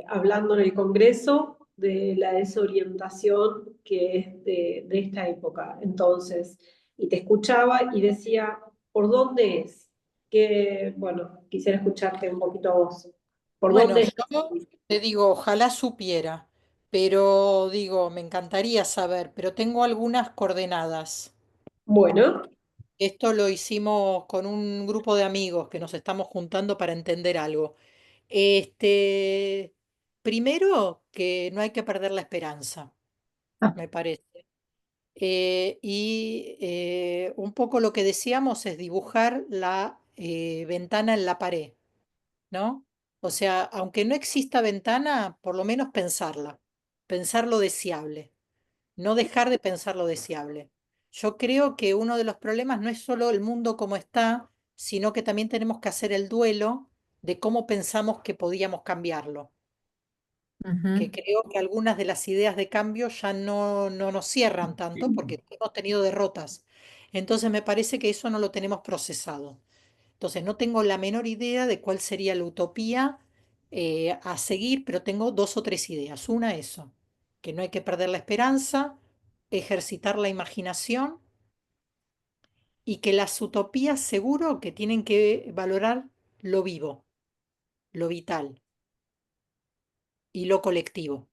hablando en el Congreso de la desorientación que es de esta época. Entonces, y te escuchaba y decía, ¿por dónde es? Que, bueno, quisiera escucharte un poquito a vos. ¿Por bueno, dónde es? yo te digo, ojalá supiera, pero digo, me encantaría saber, pero tengo algunas coordenadas. Bueno, Esto lo hicimos con un grupo de amigos que nos estamos juntando para entender algo. Este, Primero, que no hay que perder la esperanza, me parece. Un poco lo que decíamos es dibujar la ventana en la pared, ¿no? O sea, aunque no exista ventana, por lo menos pensarla, pensar lo deseable, no dejar de pensar lo deseable. Yo creo que uno de los problemas no es solo el mundo como está, sino que también tenemos que hacer el duelo de cómo pensamos que podíamos cambiarlo, que Ujú, creo que algunas de las ideas de cambio ya no nos cierran tanto porque hemos tenido derrotas. Entonces me parece que eso no lo tenemos procesado. Entonces no tengo la menor idea de cuál sería la utopía a seguir, pero tengo dos o tres ideas. Una, eso, que no hay que perder la esperanza. ejercitar la imaginación y que las utopías seguro que tienen que valorar lo vivo, lo vital y lo colectivo.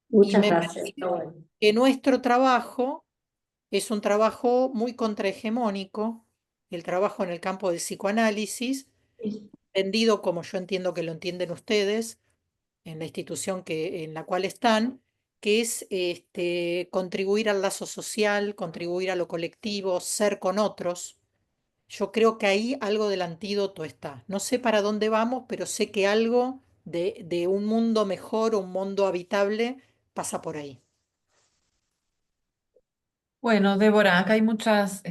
Y Muchas me gracias. parece Está bueno. que nuestro trabajo es un trabajo muy contrahegemónico, el trabajo en el campo del psicoanálisis, entendido como yo entiendo que lo entienden ustedes, en la institución en la cual están, que es contribuir al lazo social, contribuir a lo colectivo, ser con otros. Yo creo que ahí algo del antídoto está. No sé para dónde vamos, pero sé que algo de un mundo mejor, un mundo habitable, pasa por ahí. Bueno, Débora, acá hay muchos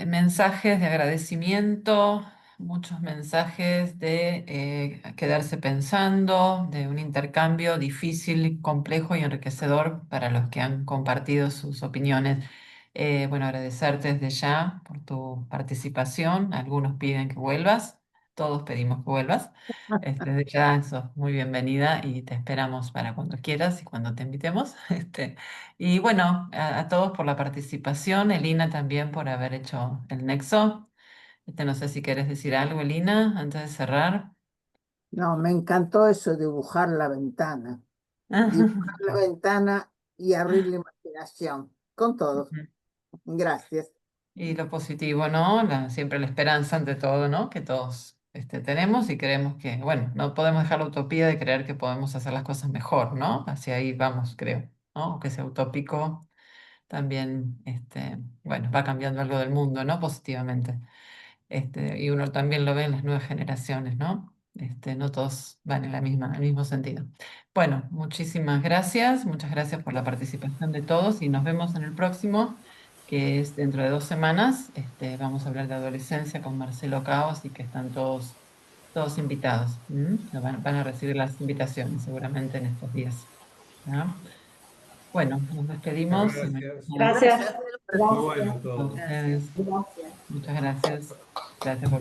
mensajes de agradecimiento, muchos mensajes de quedarse pensando, de un intercambio difícil, complejo y enriquecedor para los que han compartido sus opiniones. Bueno, agradecerte desde ya por tu participación. Algunos piden que vuelvas, todos pedimos que vuelvas. Desde ya sos muy bienvenida y te esperamos para cuando quieras y cuando te invitemos. Y bueno, a todos por la participación, Elina también por haber hecho el nexo. No sé si quieres decir algo, Elina, antes de cerrar. No, me encantó eso, dibujar la ventana. Dibujar la ventana y abrir la imaginación. Con todo. Gracias. Y lo positivo, ¿no? Siempre la esperanza ante todo, ¿no? Que todos tenemos y creemos que, bueno, no podemos dejar la utopía de creer que podemos hacer las cosas mejor, ¿no? Hacia ahí vamos, creo, ¿no? Aunque sea utópico, también, bueno, va cambiando algo del mundo, ¿no? Positivamente. Y uno también lo ve en las nuevas generaciones, ¿no? No todos van en en el mismo sentido. Bueno, muchas gracias por la participación de todos y nos vemos en el próximo, que es dentro de 2 semanas. Vamos a hablar de adolescencia con Marcelo Caos y que están todos invitados. Van a recibir las invitaciones seguramente en estos días. ¿Ya? Bueno, nos despedimos. Y Gracias. Gracias. Gracias. Muy bueno Gracias. todo. a ustedes. Gracias. Muchas gracias. Gracias por